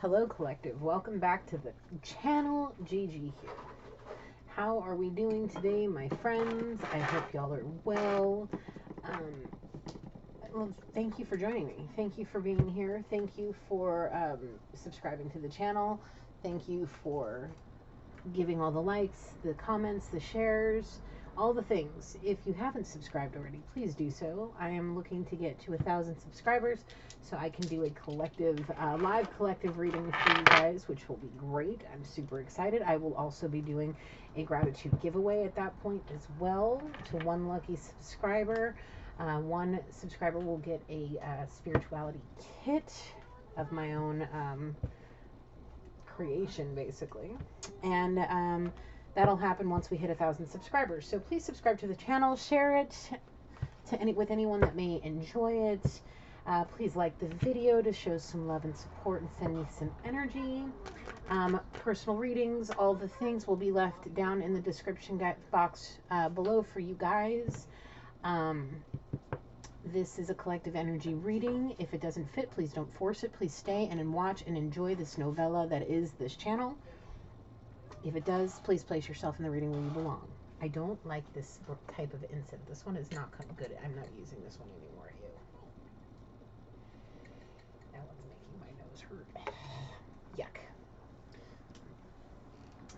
Hello, collective. Welcome back to the channel. Gigi here. How are we doing today, my friends? I hope y'all are well. Well, thank you for joining me. Thank you for being here. Thank you for subscribing to the channel. Thank you for giving all the likes, the comments, the shares, all the things. If you haven't subscribed already, please do so. I am looking to get to 1,000 subscribers so I can do a collective, live collective reading for you guys, which will be great. I'm super excited. I will also be doing a gratitude giveaway at that point as well to one lucky subscriber. One subscriber will get a spirituality kit of my own creation, basically. And that'll happen once we hit 1,000 subscribers. So please subscribe to the channel, share it with anyone that may enjoy it. Please like the video to show some love and support and send me some energy. Personal readings, all the things will be left down in the description box below for you guys. This is a collective energy reading. If it doesn't fit, please don't force it. Please stay and watch and enjoy this novella that is this channel. If it does, please place yourself in the reading where you belong. I don't like this type of incense. This one is not good. I'm not using this one anymore. Ew. That one's making my nose hurt. Yuck.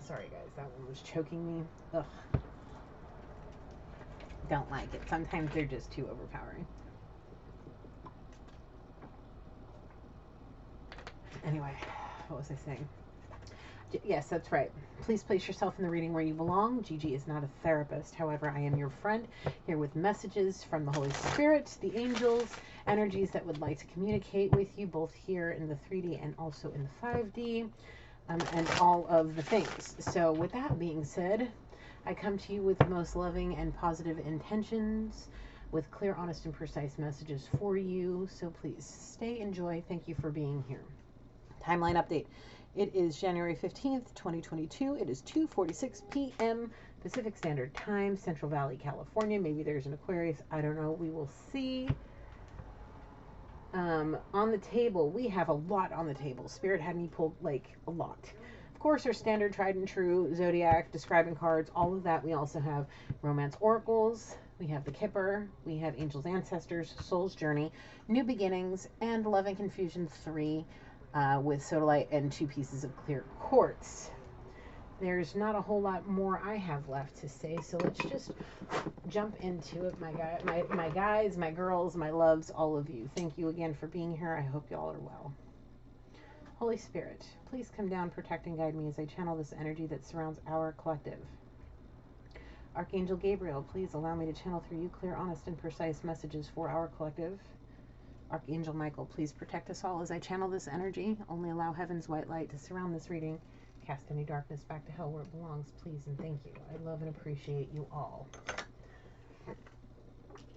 Sorry, guys. That one was choking me. Ugh. Don't like it. Sometimes they're just too overpowering. Anyway, what was I saying? Yes, that's right. Please place yourself in the reading where you belong. Gigi is not a therapist. However, I am your friend here with messages from the Holy Spirit, the angels, energies that would like to communicate with you, both here in the 3D and also in the 5D, and all of the things. So with that being said, I come to you with the most loving and positive intentions, with clear, honest, and precise messages for you. So please stay, enjoy. Thank you for being here. Timeline update. It is January 15th, 2022. It is 2:46 p.m. Pacific Standard Time, Central Valley, California. Maybe there's an Aquarius. I don't know. We will see. On the table, we have a lot on the table. Spirit had me pull, like, a lot. Of course, our standard, tried and true, zodiac, describing cards, all of that. We also have romance oracles. We have the Kipper. We have Angels, Ancestors, Soul's Journey, New Beginnings, and Love and Confusion 3. With sodalite and 2 pieces of clear quartz. There's not a whole lot more I have left to say, so let's just jump into it. My guys, my girls, my loves, all of you. Thank you again for being here. I hope y'all are well. Holy Spirit, please come down, protect and guide me as I channel this energy that surrounds our collective. Archangel Gabriel, please allow me to channel through you clear, honest, and precise messages for our collective. Archangel Michael, please protect us all as I channel this energy. Only allow heaven's white light to surround this reading. Cast any darkness back to hell where it belongs, please, and thank you. I love and appreciate you all.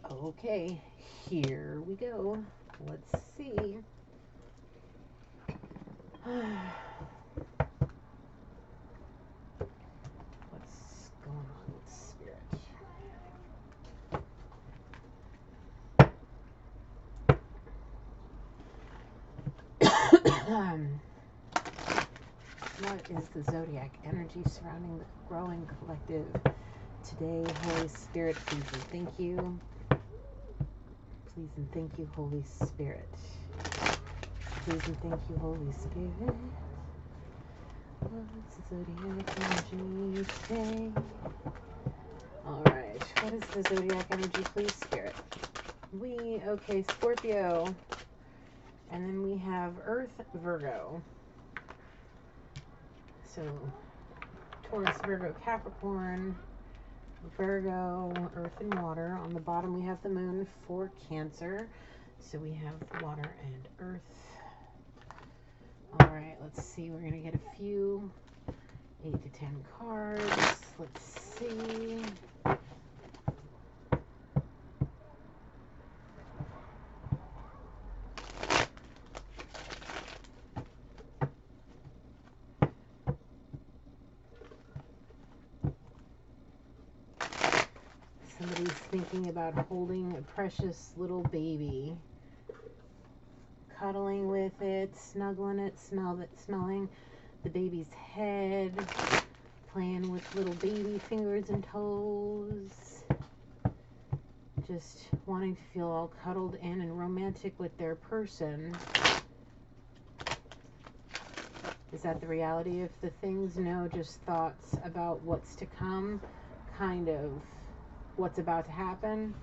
Okay, here we go. Let's see. What's going on with Spirit? What is the zodiac energy surrounding the growing collective today? Holy Spirit, please and thank you. Please and thank you, Holy Spirit. Please and thank you, Holy Spirit. What's the zodiac energy today? Alright, what is the zodiac energy, please, Spirit? Okay, Scorpio. And then we have Earth, Virgo. So, Taurus, Virgo, Capricorn, Virgo, Earth and Water. On the bottom we have the Moon for Cancer. So we have Water and Earth. Alright, let's see. We're going to get a few 8 to 10 cards. Let's see. Somebody's thinking about holding a precious little baby cuddling with it, snuggling it, smelling the baby's head, playing with little baby fingers and toes, just wanting to feel all cuddled in and romantic with their person. Is that the reality of the things? No, just thoughts about what's to come, kind of what's about to happen.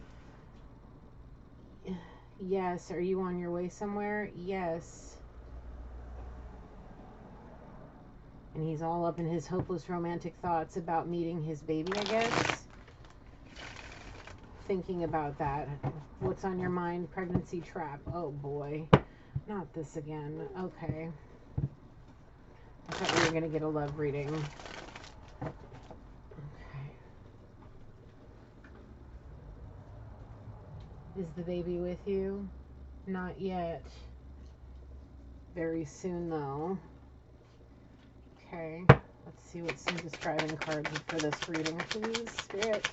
Yes. Are you on your way somewhere? Yes. And he's all up in his hopeless romantic thoughts about meeting his baby, I guess. Thinking about that. What's on your mind? Pregnancy trap. Oh boy. Not this again. Okay. I thought we were going to get a love reading. Okay. Is the baby with you? Not yet. Very soon, though. Okay. Let's see what some describing cards for this reading, please, Spirit.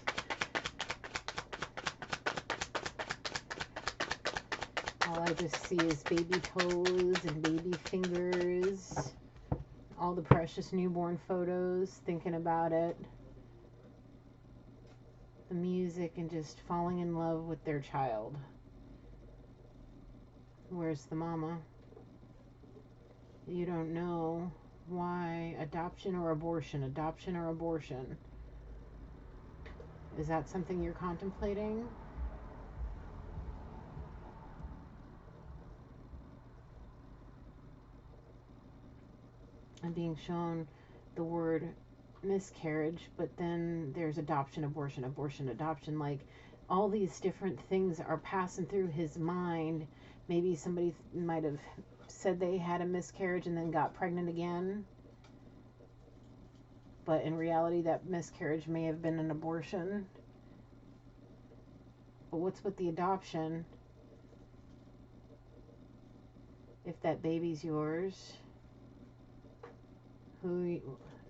All I just see is baby toes and baby fingers. All the precious newborn photos, thinking about it. The music and just falling in love with their child. Where's the mama? You don't know. Why? Adoption or abortion? Adoption or abortion? Is that something you're contemplating? I'm being shown the word miscarriage, but then there's adoption, abortion, abortion, adoption. Like, all these different things are passing through his mind. Maybe somebody might have said they had a miscarriage and then got pregnant again. But in reality, that miscarriage may have been an abortion. But what's with the adoption? If that baby's yours...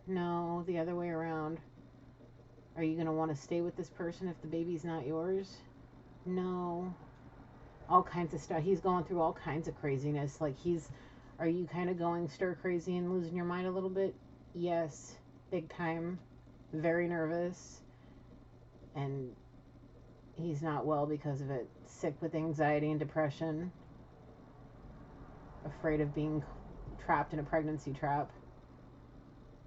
No, the other way around. Are you going to want to stay with this person if the baby's not yours? No. All kinds of stuff. He's going through all kinds of craziness. Like, are you kind of going stir crazy and losing your mind a little bit? Yes. Big time. Very nervous. And he's not well because of it. Sick with anxiety and depression. Afraid of being trapped in a pregnancy trap.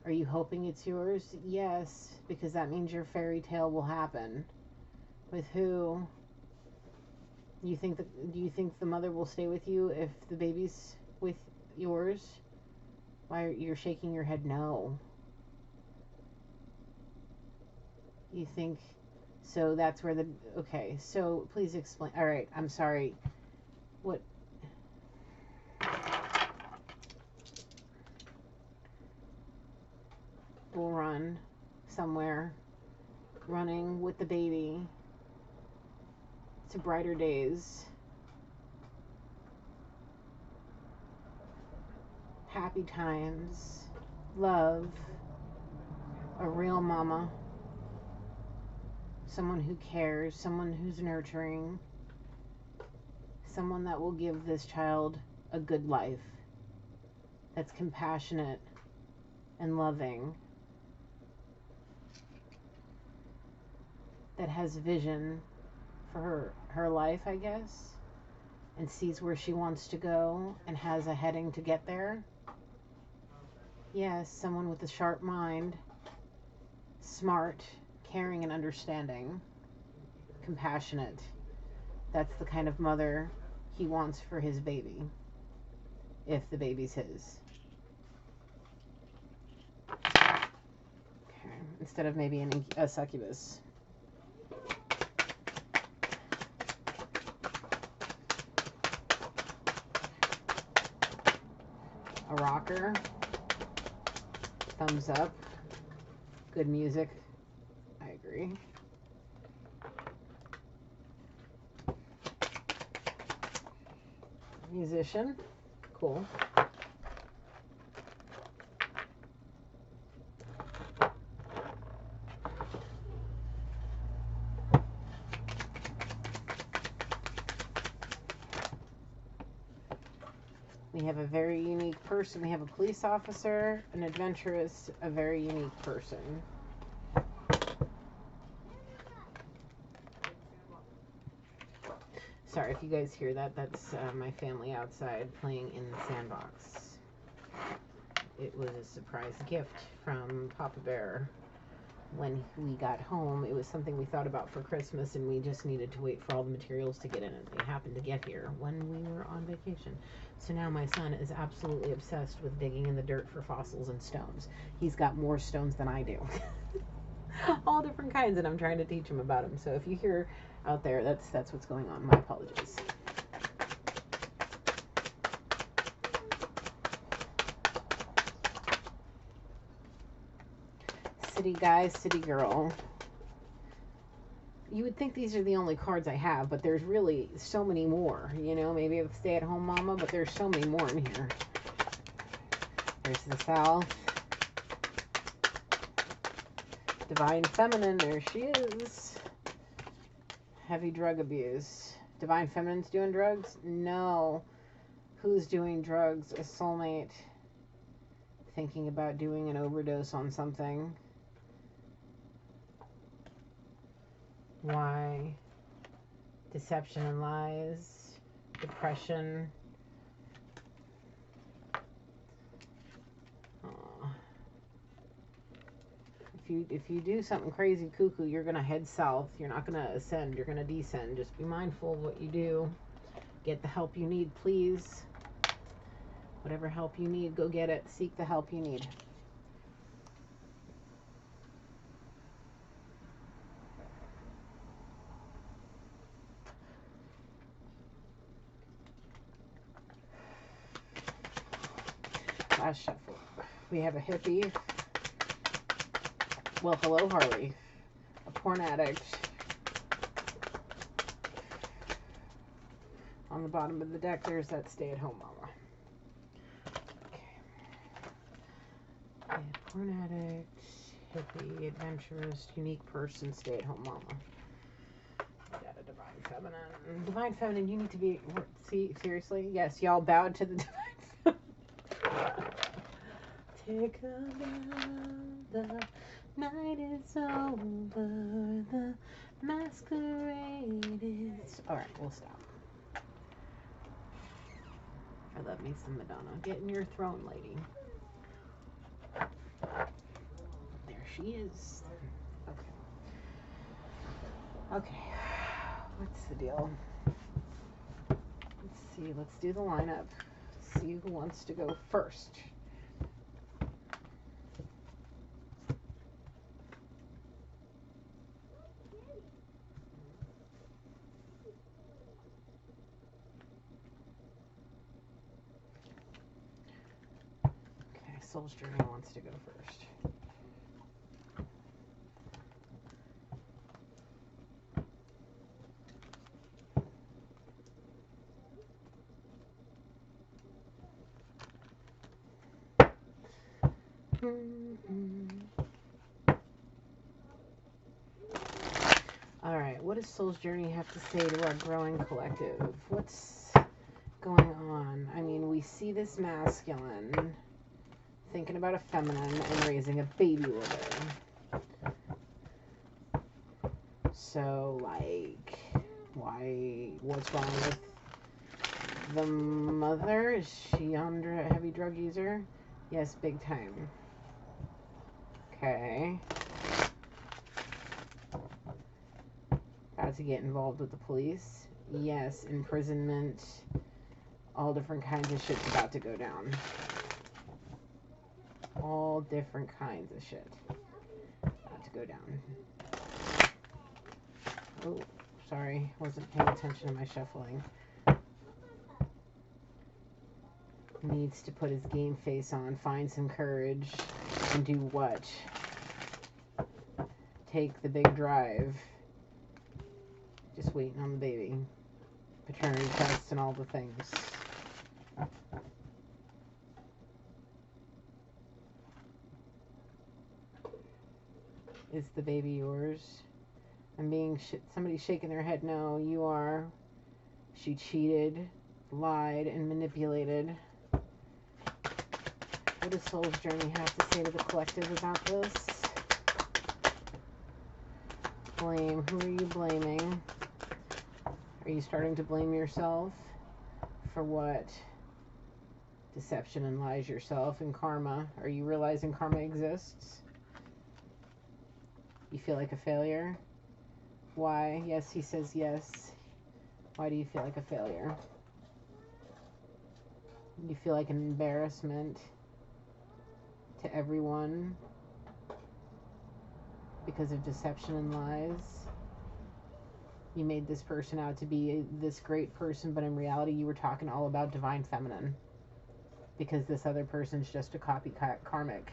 Are you hoping it's yours? Yes, because that means your fairy tale will happen. With who? Do you think the mother will stay with you if the baby's with yours? Why you're shaking your head no? You think so? That's where okay. So please explain. All right, I'm sorry. What? Will run somewhere, running with the baby to brighter days, happy times, love, a real mama, someone who cares, someone who's nurturing, someone that will give this child a good life, that's compassionate and loving, that has vision for her life, I guess, and sees where she wants to go and has a heading to get there. Yes, someone with a sharp mind, smart, caring and understanding, compassionate. That's the kind of mother he wants for his baby, if the baby's his. Okay, instead of maybe a succubus. A rocker, thumbs up, good music, I agree. Musician, cool. We have a very unique person. We have a police officer, an adventurous, a very unique person. Sorry if you guys hear that. That's my family outside playing in the sandbox. It was a surprise gift from Papa Bear. When we got home, it was something we thought about for Christmas, and we just needed to wait for all the materials to get in it. They happened to get here when we were on vacation. So now my son is absolutely obsessed with digging in the dirt for fossils and stones. He's got more stones than I do. All different kinds, and I'm trying to teach him about them. So if you hear out there, that's what's going on. My apologies. City guy, city girl. You would think these are the only cards I have, but there's really so many more. You know, maybe a stay-at-home mama, but there's so many more in here. There's the South. Divine Feminine, there she is. Heavy drug abuse. Divine Feminine's doing drugs? No. Who's doing drugs? A soulmate. Thinking about doing an overdose on something. Why? Deception and lies. Depression. If you do something crazy cuckoo, you're going to head south. You're not going to ascend. You're going to descend. Just be mindful of what you do. Get the help you need, please. Whatever help you need, go get it. Seek the help you need. Last shuffle. We have a hippie. Well, hello, Harley. A porn addict. On the bottom of the deck, there's that stay-at-home mama. Okay. Yeah, porn addict, hippie, adventurous, unique person, stay-at-home mama. We got a divine feminine. Divine feminine, you need to be... See, seriously? Yes, y'all bowed to the divine feminine. Take a bow, the night is over, the masquerade is... Alright, we'll stop. I love me some Madonna. Get in your throne, lady. There she is. Okay. Okay. What's the deal? Let's see. Let's do the lineup. See who wants to go first. Soul's Journey wants to go first. All right, what does Soul's Journey have to say to our growing collective? What's going on? I mean, we see this masculine thinking about a feminine and raising a baby with her. So, like, what's wrong with the mother? Is she under a heavy drug user? Yes, big time. Okay. About to get involved with the police? Yes, imprisonment. All different kinds of shit's about to go down. All different kinds of shit about to go down. Oh, sorry. Wasn't paying attention to my shuffling. Needs to put his game face on, find some courage, and do what? Take the big drive. Just waiting on the baby. Paternity tests and all the things. Is the baby yours? I'm being somebody's shaking their head. No, you are. She cheated, lied, and manipulated. does Soul's Journey have to say to the collective about this? Blame. Who are you blaming? Are you starting to blame yourself? For what? Deception and lies yourself and karma. Are you realizing karma exists? You feel like a failure? Why? Yes, he says yes. Why do you feel like a failure? You feel like an embarrassment to everyone because of deception and lies. You made this person out to be this great person, but in reality you were talking all about divine feminine. Because this other person's just a copycat karmic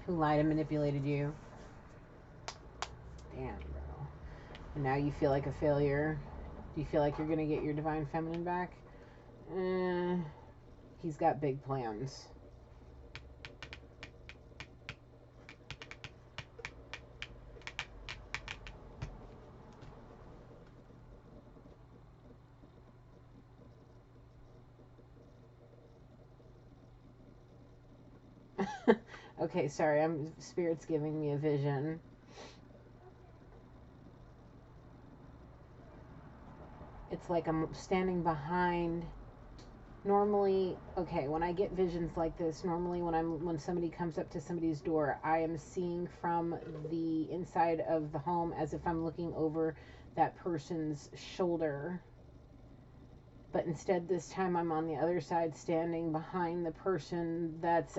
who lied and manipulated you. Damn, bro. And now you feel like a failure. Do you feel like you're going to get your divine feminine back? He's got big plans. Okay, sorry, Spirit's giving me a vision. It's like I'm standing behind. Normally, okay, when I get visions like this, normally when somebody comes up to somebody's door, I am seeing from the inside of the home as if I'm looking over that person's shoulder. But instead, this time I'm on the other side, standing behind the person that's,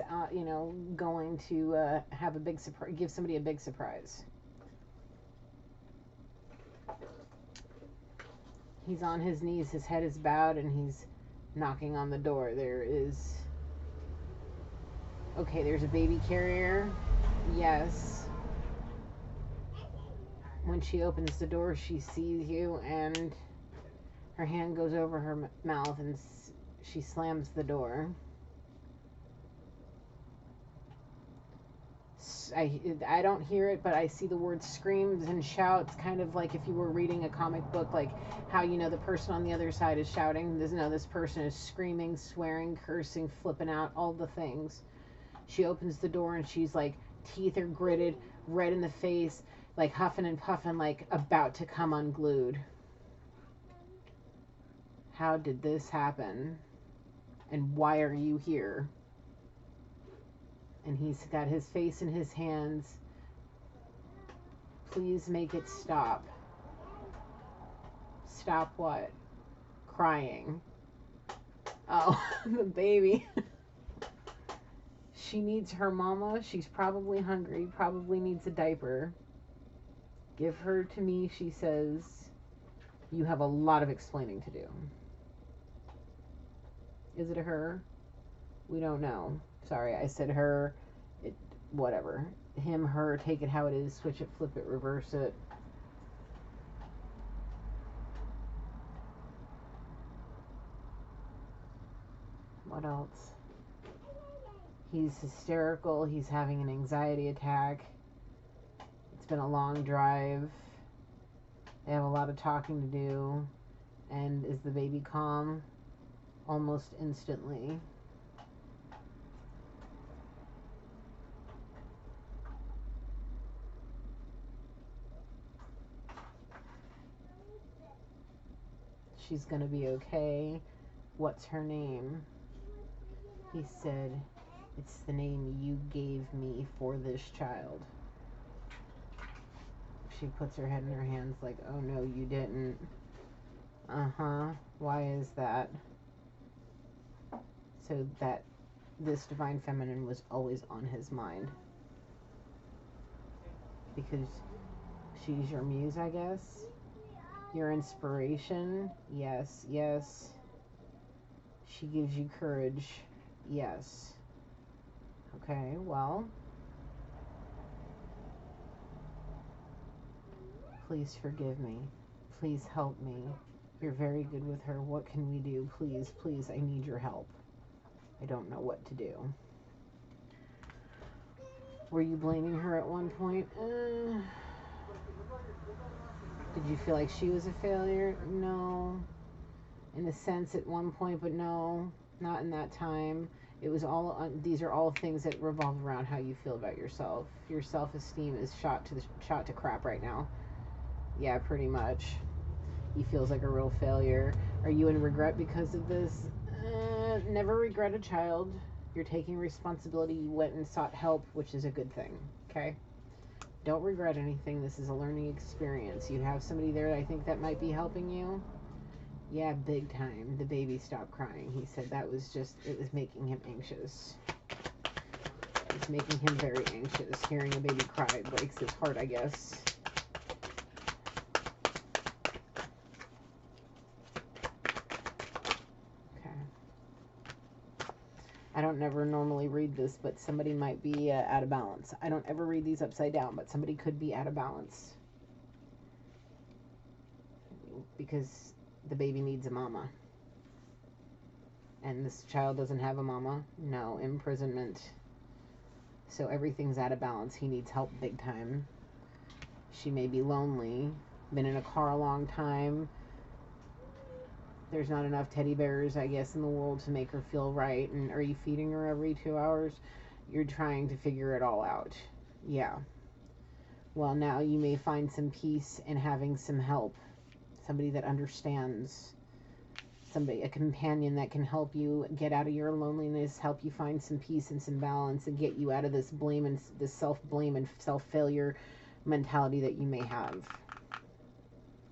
going to have a big surprise, give somebody a big surprise. He's on his knees, his head is bowed, and he's knocking on the door. There's a baby carrier. Yes. When she opens the door, she sees you, and her hand goes over her mouth and she slams the door. I don't hear it, but I see the word screams and shouts, kind of like if you were reading a comic book, like how the person on the other side is shouting. This person is screaming, swearing, cursing, flipping out, all the things. She opens the door and she's like, teeth are gritted, red in the face, like huffing and puffing, like about to come unglued. How did this happen? And why are you here? And he's got his face in his hands. Please make it stop. Stop what? Crying. Oh, the baby. She needs her mama. She's probably hungry, probably needs a diaper. Give her to me, she says. You have a lot of explaining to do. Is it a her? We don't know. Sorry, I said her. Whatever. Him, her, take it how it is. Switch it, flip it, reverse it. What else? He's hysterical. He's having an anxiety attack. It's been a long drive. They have a lot of talking to do. And is the baby calm? Almost instantly. She's gonna be okay. What's her name? He said, it's the name you gave me for this child. She puts her head in her hands like, oh no, you didn't. Uh-huh. Why is that? So that this divine feminine was always on his mind. Because she's your muse, I guess. Your inspiration. Yes, yes. She gives you courage. Yes. Okay, well. Please forgive me. Please help me. You're very good with her. What can we do? Please, please, I need your help. I don't know what to do. Were you blaming her at one point? Did you feel like she was a failure? No. In a sense at one point, but no. Not in that time. It was all, these are all things that revolve around how you feel about yourself. Your self-esteem is shot to crap right now. Yeah, pretty much. He feels like a real failure. Are you in regret because of this? Never regret a child. You're taking responsibility. You went and sought help, which is a good thing. Okay? Don't regret anything. This is a learning experience. You have somebody there, I think, that might be helping you. Yeah, big time. The baby stopped crying. He said that was just, it was making him anxious. It's making him very anxious. Hearing a baby cry breaks his heart, I guess. I don't never normally read this, but somebody might be out of balance. I don't ever read these upside down, but somebody could be out of balance. Because the baby needs a mama. And this child doesn't have a mama. No, imprisonment. So everything's out of balance. He needs help big time. She may be lonely. Been in a car a long time. There's not enough teddy bears, I guess, in the world to make her feel right. And are you feeding her every 2 hours? You're trying to figure it all out. Yeah. Well, now you may find some peace in having some help. Somebody that understands. Somebody, a companion that can help you get out of your loneliness, help you find some peace and some balance, and get you out of this blame and this self-blame and self-failure mentality that you may have.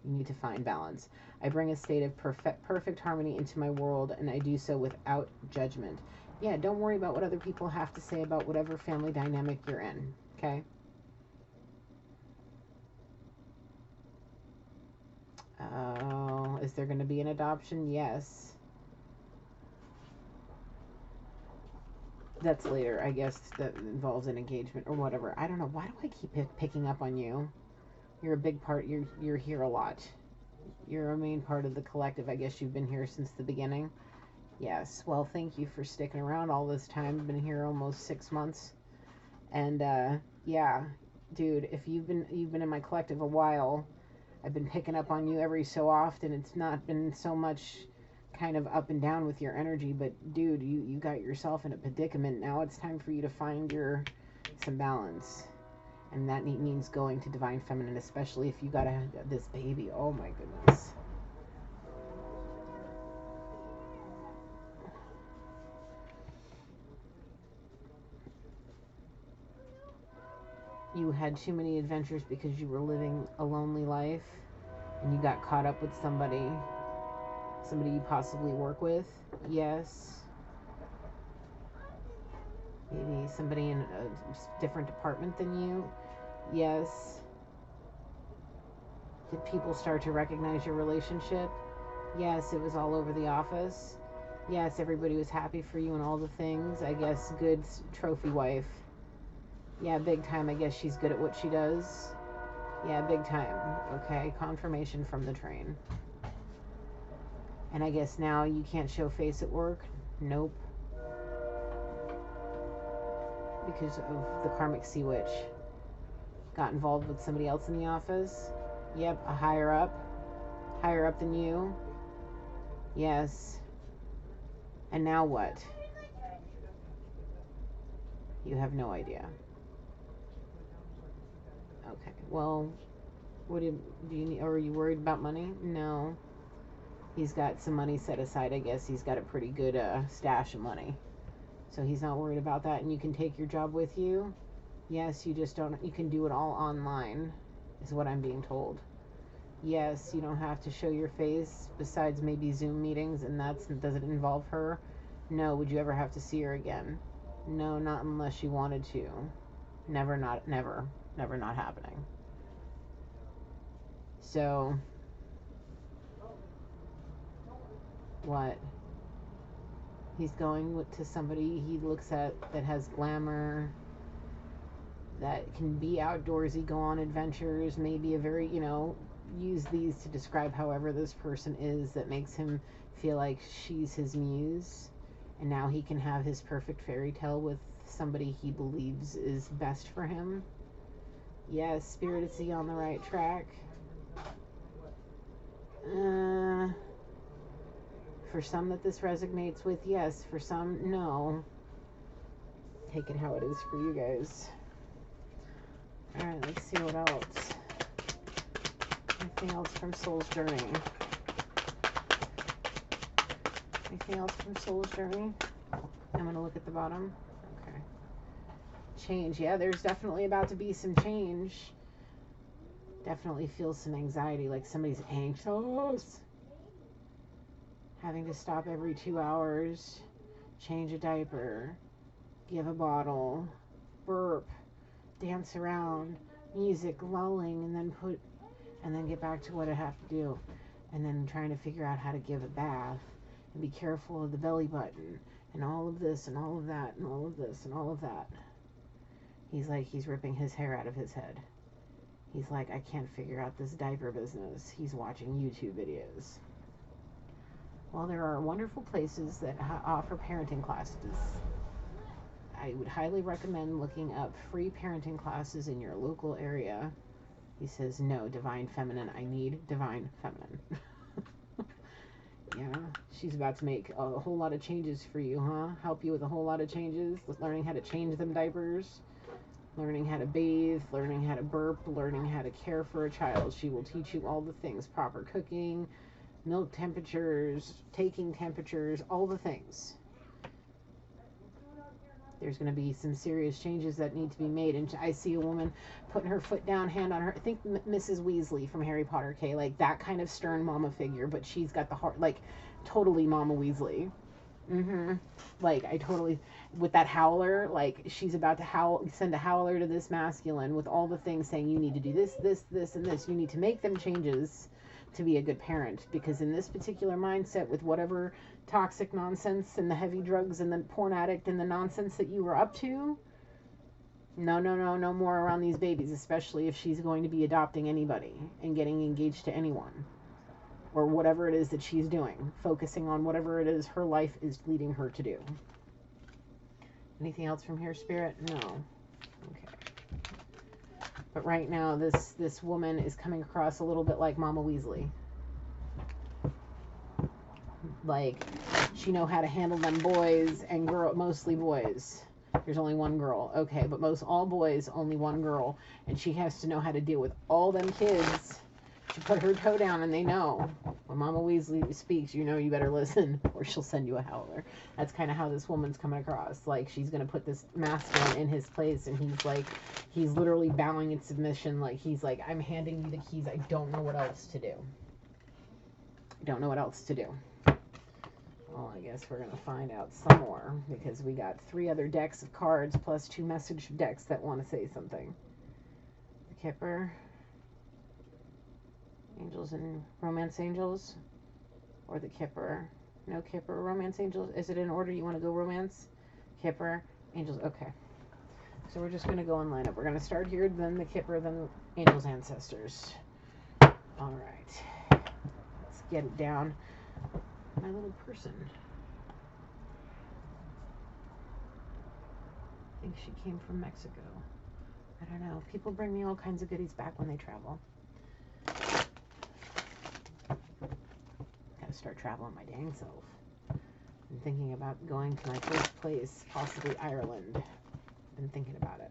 You need to find balance. I bring a state of perfect harmony into my world, and I do so without judgment. Yeah, don't worry about what other people have to say about whatever family dynamic you're in, okay? Oh, is there going to be an adoption? Yes. That's later, I guess, that involves an engagement or whatever. I don't know. Why do I keep picking up on you? You're a big part. You're here a lot. You're a main part of the collective. I guess you've been here since the beginning. Yes. Well, thank you for sticking around all this time. I've been here almost 6 months. And yeah, dude, if you've been in my collective a while, I've been picking up on you every so often. It's not been so much kind of up and down with your energy, but dude, you got yourself in a predicament. Now it's time for you to find some balance. And that means going to Divine Feminine, especially if you got this baby. Oh my goodness. You had too many adventures because you were living a lonely life, and you got caught up with somebody you possibly work with. Yes. Maybe somebody in a different department than you. Yes. Did people start to recognize your relationship? Yes, it was all over the office. Yes, everybody was happy for you and all the things. I guess good trophy wife. Yeah, big time. I guess she's good at what she does. Yeah, big time. Okay, confirmation from the train. And I guess now you can't show face at work? Nope. Because of the karmic sea witch. Got involved with somebody else in the office? Yep, a higher up than you. Yes. And now what? You have no idea. Okay, well, what do you need? Or are you worried about money? No. He's got some money set aside. I guess he's got a pretty good stash of money. So he's not worried about that, and you can take your job with you. Yes, you just don't, you can do it all online, is what I'm being told. Yes, you don't have to show your face, besides maybe Zoom meetings, and does it involve her? No. Would you ever have to see her again? No, not unless you wanted to. Never not happening. So, what? He's going to somebody he looks at that has glamour, that can be outdoorsy, go on adventures, maybe a very, use these to describe however this person is that makes him feel like she's his muse. And now he can have his perfect fairy tale with somebody he believes is best for him. Yes, Spirit, is he on the right track? For some that this resonates with, yes. For some, no. Take it how it is for you guys. All right, let's see what else. Anything else from Soul's Journey? Anything else from Soul's Journey? I'm going to look at the bottom. Okay. Change. Yeah, there's definitely about to be some change. Definitely feel some anxiety, like somebody's anxious. Having to stop every 2 hours, change a diaper, give a bottle, burp, dance around, music lulling, and then get back to what I have to do. And then trying to figure out how to give a bath and be careful of the belly button and all of this and all of that and all of this and all of that. He's like, he's ripping his hair out of his head. He's like, I can't figure out this diaper business. He's watching YouTube videos. Well, there are wonderful places that offer parenting classes. I would highly recommend looking up free parenting classes in your local area. He says, no, divine feminine. I need divine feminine. Yeah, she's about to make a whole lot of changes for you, huh? Help you with a whole lot of changes. Learning how to change them diapers. Learning how to bathe. Learning how to burp. Learning how to care for a child. She will teach you all the things. Proper cooking. Milk temperatures. Taking temperatures. All the things. There's going to be some serious changes that need to be made. And I see a woman putting her foot down, hand on her. I think Mrs. Weasley from Harry Potter, okay? Like that kind of stern mama figure, but she's got the heart, like totally Mama Weasley. Like I totally, with that howler, like she's about to send a howler to this masculine with all the things saying you need to do this, this, this, and this. You need to make them changes to be a good parent, because in this particular mindset with whatever toxic nonsense and the heavy drugs and the porn addict and the nonsense that you were up to, no more around these babies, especially if she's going to be adopting anybody and getting engaged to anyone or whatever it is that she's doing, focusing on whatever it is her life is leading her to do. Anything else from here, Spirit? No. Okay. But right now, this woman is coming across a little bit like Mama Weasley. Like, she know how to handle them boys and mostly boys. There's only one girl. Okay, but all boys, only one girl. And she has to know how to deal with all them kids. She put her toe down and they know. When Mama Weasley speaks, you know you better listen or she'll send you a howler. That's kind of how this woman's coming across. Like, she's going to put this masculine in his place, and he's literally bowing in submission. Like, he's like, I'm handing you the keys. I don't know what else to do. Well, I guess we're going to find out some more, because we got 3 other decks of cards plus 2 message decks that want to say something. The Kipper. Angels and Romance Angels, or the Kipper. No Kipper, Romance Angels. Is it in order? You want to go Romance, Kipper, Angels? Okay. So we're just going to go in lineup. We're going to start here, then the Kipper, then Angels, Ancestors. All right. Let's get it down. My little person. I think she came from Mexico. I don't know. People bring me all kinds of goodies back when they travel. Start traveling my dang self. I'm thinking about going to my first place, possibly Ireland. Been thinking about it.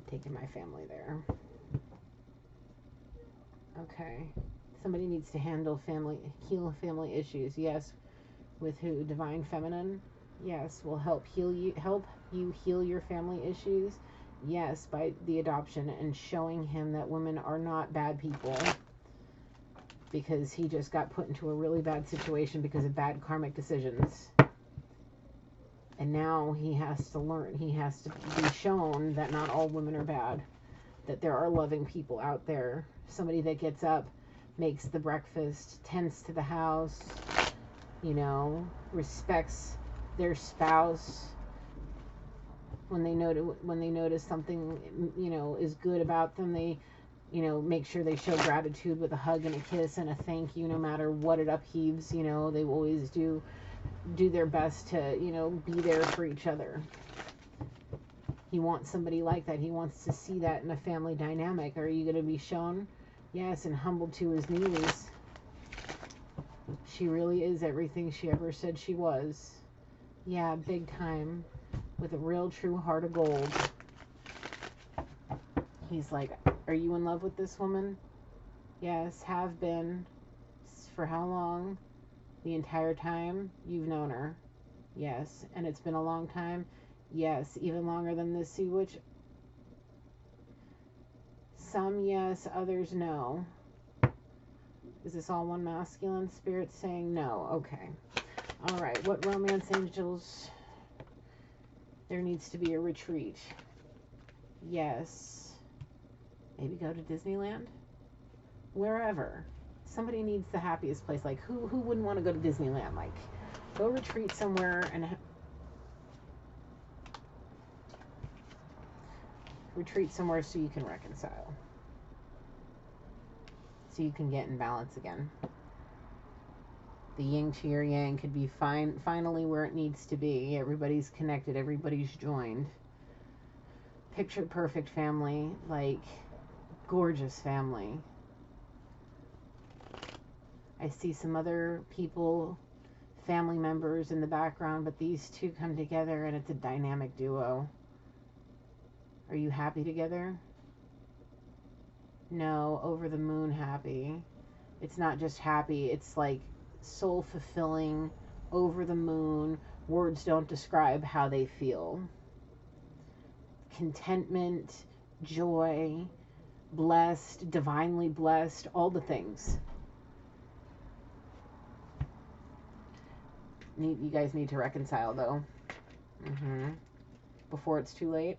Taking my family there. Okay. Somebody needs to heal family issues. Yes. With who? Divine Feminine? Yes. Will help you heal your family issues? Yes, by the adoption and showing him that women are not bad people. Because he just got put into a really bad situation because of bad karmic decisions. And now he has to learn. He has to be shown that not all women are bad. That there are loving people out there. Somebody that gets up, makes the breakfast, tends to the house, respects their spouse. When they notice something, is good about them, they make sure they show gratitude with a hug and a kiss and a thank you, no matter what it upheaves. They always do their best to, be there for each other. He wants somebody like that. He wants to see that in a family dynamic. Are you going to be shown? Yes, and humbled to his knees. She really is everything she ever said she was. Yeah, big time. with a real true heart of gold. He's like, are you in love with this woman? Yes, have been. For how long? The entire time you've known her. Yes. And it's been a long time? Yes. Even longer than this, see which? Some yes, others no. Is this all one masculine spirit saying no? Okay. All right. What romance angels? There needs to be a retreat. Yes. Maybe go to Disneyland? Wherever. Somebody needs the happiest place. Like, who wouldn't want to go to Disneyland? Like, go retreat somewhere and retreat somewhere so you can reconcile. So you can get in balance again. The yin to your yang could be finally where it needs to be. Everybody's connected. Everybody's joined. Picture perfect family. Like, gorgeous family. I see some other people, family members in the background, but these two come together and it's a dynamic duo. Are you happy together? No, over the moon happy. It's not just happy, it's like soul fulfilling, over the moon. Words don't describe how they feel. Contentment, joy, blessed, divinely blessed, all the things. You guys need to reconcile, though. Before it's too late.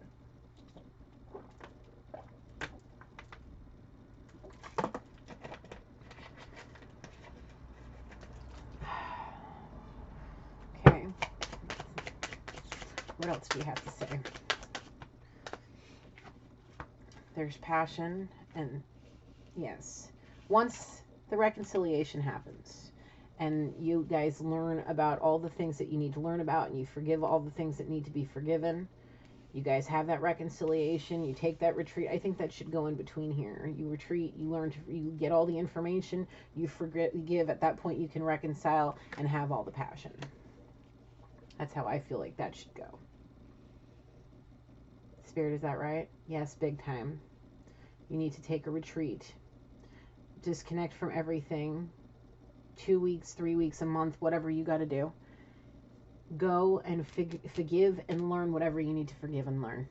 Okay. What else do you have to say? There's passion, and yes. Once the reconciliation happens, and you guys learn about all the things that you need to learn about, and you forgive all the things that need to be forgiven. You guys have that reconciliation. You take that retreat. I think that should go in between here. You retreat. You learn to. You get all the information. You forgive. At that point, you can reconcile and have all the passion. That's how I feel like that should go. Spirit, is that right? Yes, big time. You need to take a retreat. Disconnect from everything. 2 weeks, 3 weeks, a month, whatever you got to do. Go and forgive and learn whatever you need to forgive and learn.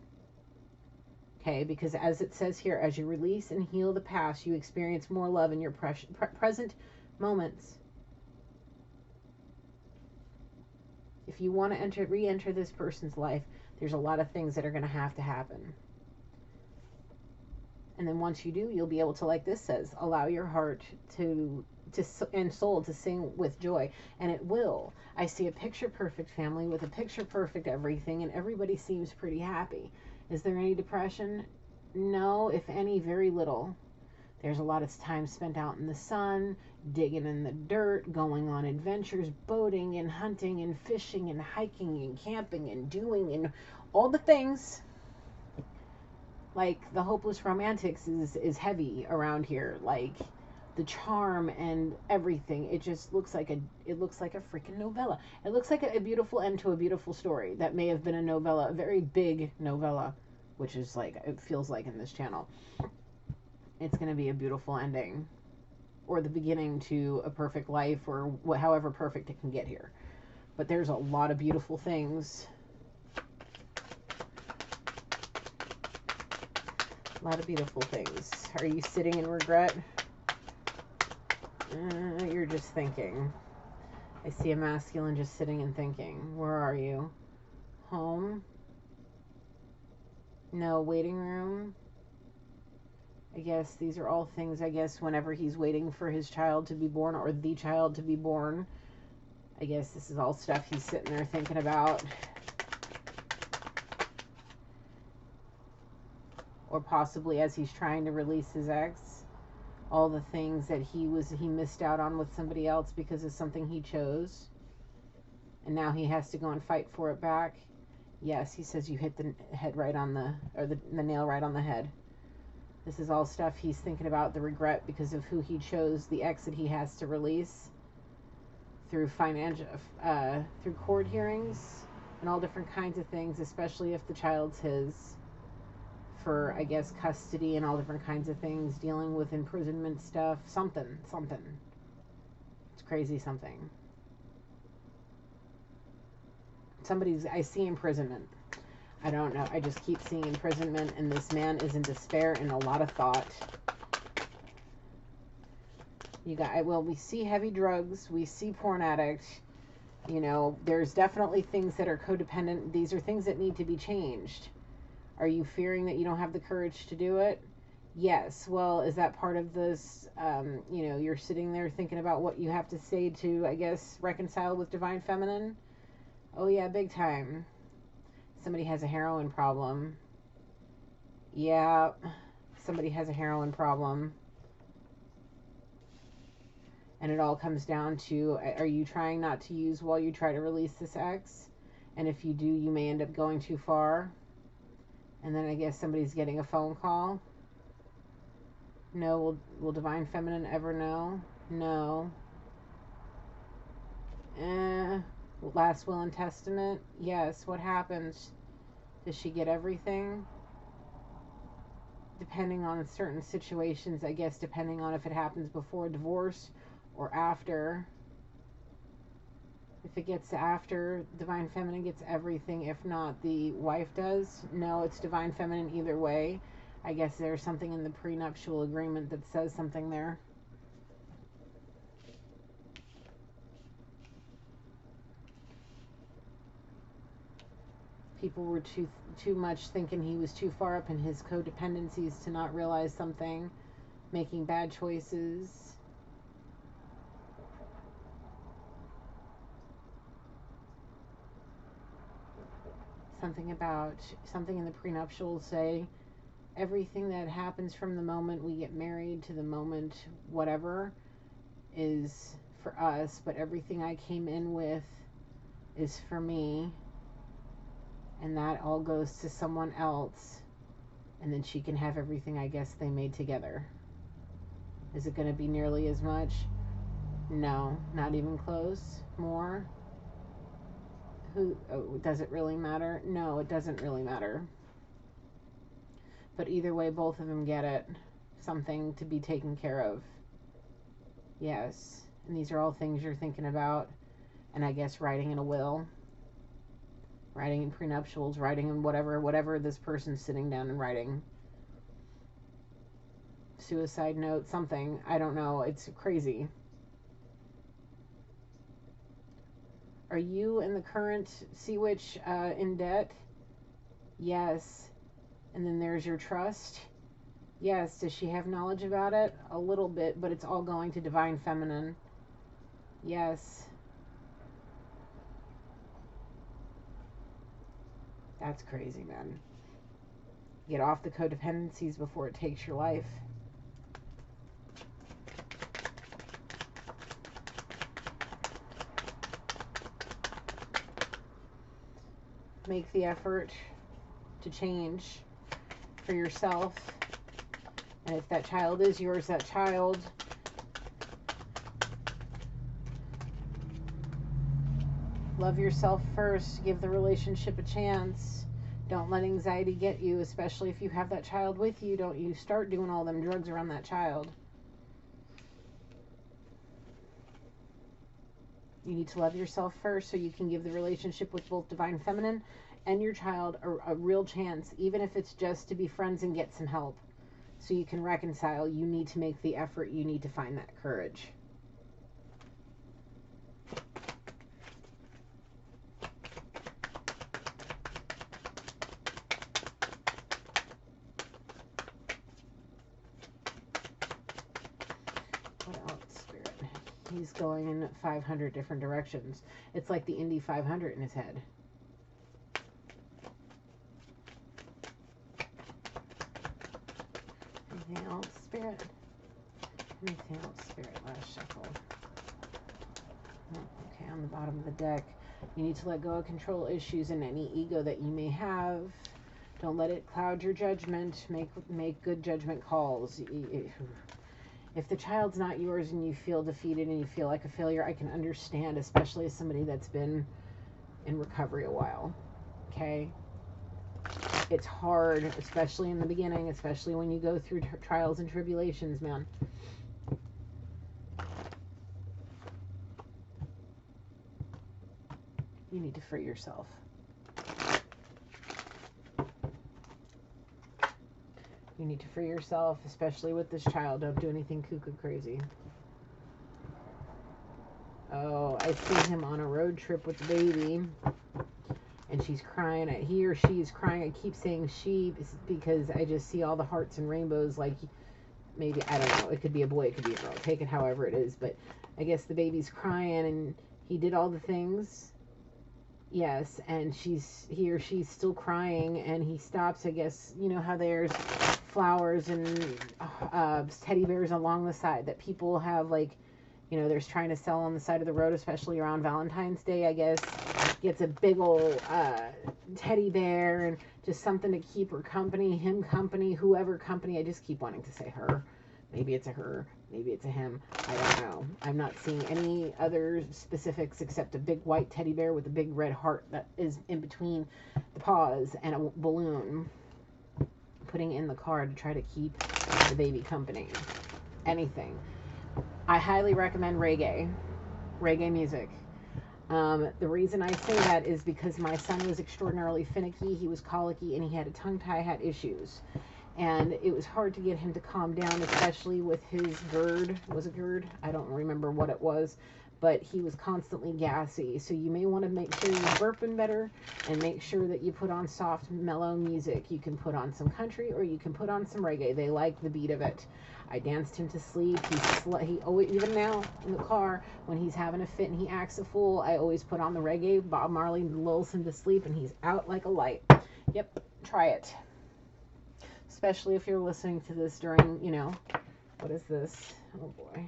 Okay, because as it says here, as you release and heal the past, you experience more love in your present moments. If you want to re-enter this person's life, there's a lot of things that are going to happen. And then once you do, you'll be able to, like this says, allow your heart and soul to sing with joy, and it will. I see a picture perfect family with a picture perfect everything, and everybody seems pretty happy. Is there any depression? No, if any, very little. There's a lot of time spent out in the sun, digging in the dirt, going on adventures, boating and hunting and fishing and hiking and camping and doing and all the things. Like, the hopeless romantics is heavy around here. Like, the charm and everything. It just looks like a freaking novella. It looks like a beautiful end to a beautiful story that may have been a novella, a very big novella, which is like, it feels like in this channel. It's going to be a beautiful ending, or the beginning to a perfect life, or however perfect it can get here. But there's a lot of beautiful things. A lot of beautiful things. Are you sitting in regret? You're just thinking. I see a masculine just sitting and thinking. Where are you? Home? No, waiting room? I guess these are all things, I guess, whenever he's waiting for his child to be born, or the child to be born. I guess this is all stuff he's sitting there thinking about. Or possibly as he's trying to release his ex, all the things that he missed out on with somebody else because of something he chose, and now he has to go and fight for it back. Yes, he says you hit the head right on the nail right on the head. This is all stuff he's thinking about, the regret because of who he chose, the ex that he has to release through through court hearings. and all different kinds of things, especially if the child's his, for, I guess, custody and all different kinds of things, dealing with imprisonment stuff, something. It's crazy something. I see imprisonment. I don't know. I just keep seeing imprisonment, and this man is in despair and a lot of thought. We see heavy drugs. We see porn addict. You know, there's definitely things that are codependent. These are things that need to be changed. Are you fearing that you don't have the courage to do it? Yes. Well, is that part of this, you know, you're sitting there thinking about what you have to say to, I guess, reconcile with Divine Feminine? Oh, yeah, big time. Somebody has a heroin problem. Yeah, somebody has a heroin problem. And it all comes down to, are you trying not to use while you try to release this ex? And if you do, you may end up going too far. And then I guess somebody's getting a phone call. No, will Divine Feminine ever know? No. Last will and testament? Yes. What happens? Does she get everything? Depending on certain situations, I guess, depending on if it happens before divorce or after. If it gets after, Divine Feminine gets everything. If not, the wife does. No, it's Divine Feminine either way. I guess there's something in the prenuptial agreement that says something there. People were too much thinking he was too far up in his codependencies to not realize something, making bad choices. Something in the prenuptials say everything that happens from the moment we get married to the moment whatever is for us, but everything I came in with is for me. And that all goes to someone else, and then she can have everything I guess they made together. Is it going to be nearly as much? No, not even close. More? Does it really matter? No, it doesn't really matter. But either way, both of them get it. Something to be taken care of. Yes. And these are all things you're thinking about. And I guess writing in a will. Writing in prenuptials, writing in whatever this person's sitting down and writing. Suicide note, something. I don't know. It's crazy. Are you in the current Sea Witch in debt? Yes. And then there's your trust. Yes. Does she have knowledge about it? A little bit, but it's all going to Divine Feminine. Yes. That's crazy, man. Get off the codependencies before it takes your life. Make the effort to change for yourself. And if that child is yours, that child, love yourself first. Give the relationship a chance. Don't let anxiety get you, especially if you have that child with you. Don't you start doing all them drugs around that child. You need to love yourself first so you can give the relationship with both Divine Feminine and your child a real chance, even if it's just to be friends and get some help. So you can reconcile. You need to make the effort. You need to find that courage. What else, Spirit? He's going in 500 different directions. It's like the Indy 500 in his head. Anything else, Spirit? Anything else, Spirit? Last shuffle. Oh, okay, on the bottom of the deck. You need to let go of control issues and any ego that you may have. Don't let it cloud your judgment. Make good judgment calls. If the child's not yours and you feel defeated and you feel like a failure, I can understand, especially as somebody that's been in recovery a while. Okay? It's hard, especially in the beginning, especially when you go through trials and tribulations, man. You need to free yourself. You need to free yourself, especially with this child. Don't do anything cuckoo crazy. Oh, I see him on a road trip with the baby, and she's crying. He or she is crying. I keep saying she because I just see all the hearts and rainbows. Like, maybe, I don't know. It could be a boy, it could be a girl. Take it however it is. But I guess the baby's crying, and he did all the things. Yes, and he or she's still crying, and he stops. I guess, you know how there's flowers and teddy bears along the side that people have, like, you know, there's trying to sell on the side of the road, especially around Valentine's Day, I guess. Gets a big old teddy bear and just something to keep her company, him company, whoever company. I just keep wanting to say her. Maybe it's a her, maybe it's a him. I don't know. I'm not seeing any other specifics except a big white teddy bear with a big red heart that is in between the paws and a balloon. Putting in the car to try to keep the baby company. Anything. I highly recommend reggae music. The reason I say that is because my son was extraordinarily finicky, he was colicky, and he had a tongue tie, had issues. And it was hard to get him to calm down, especially with his GERD. Was it GERD? I don't remember what it was, but he was constantly gassy. So you may want to make sure you're burping better and make sure that you put on soft, mellow music. You can put on some country or you can put on some reggae. They like the beat of it. I danced him to sleep. He always, even now in the car, when he's having a fit and he acts a fool, I always put on the reggae. Bob Marley lulls him to sleep and he's out like a light. Yep, try it. Especially if you're listening to this during, you know, what is this? Oh boy.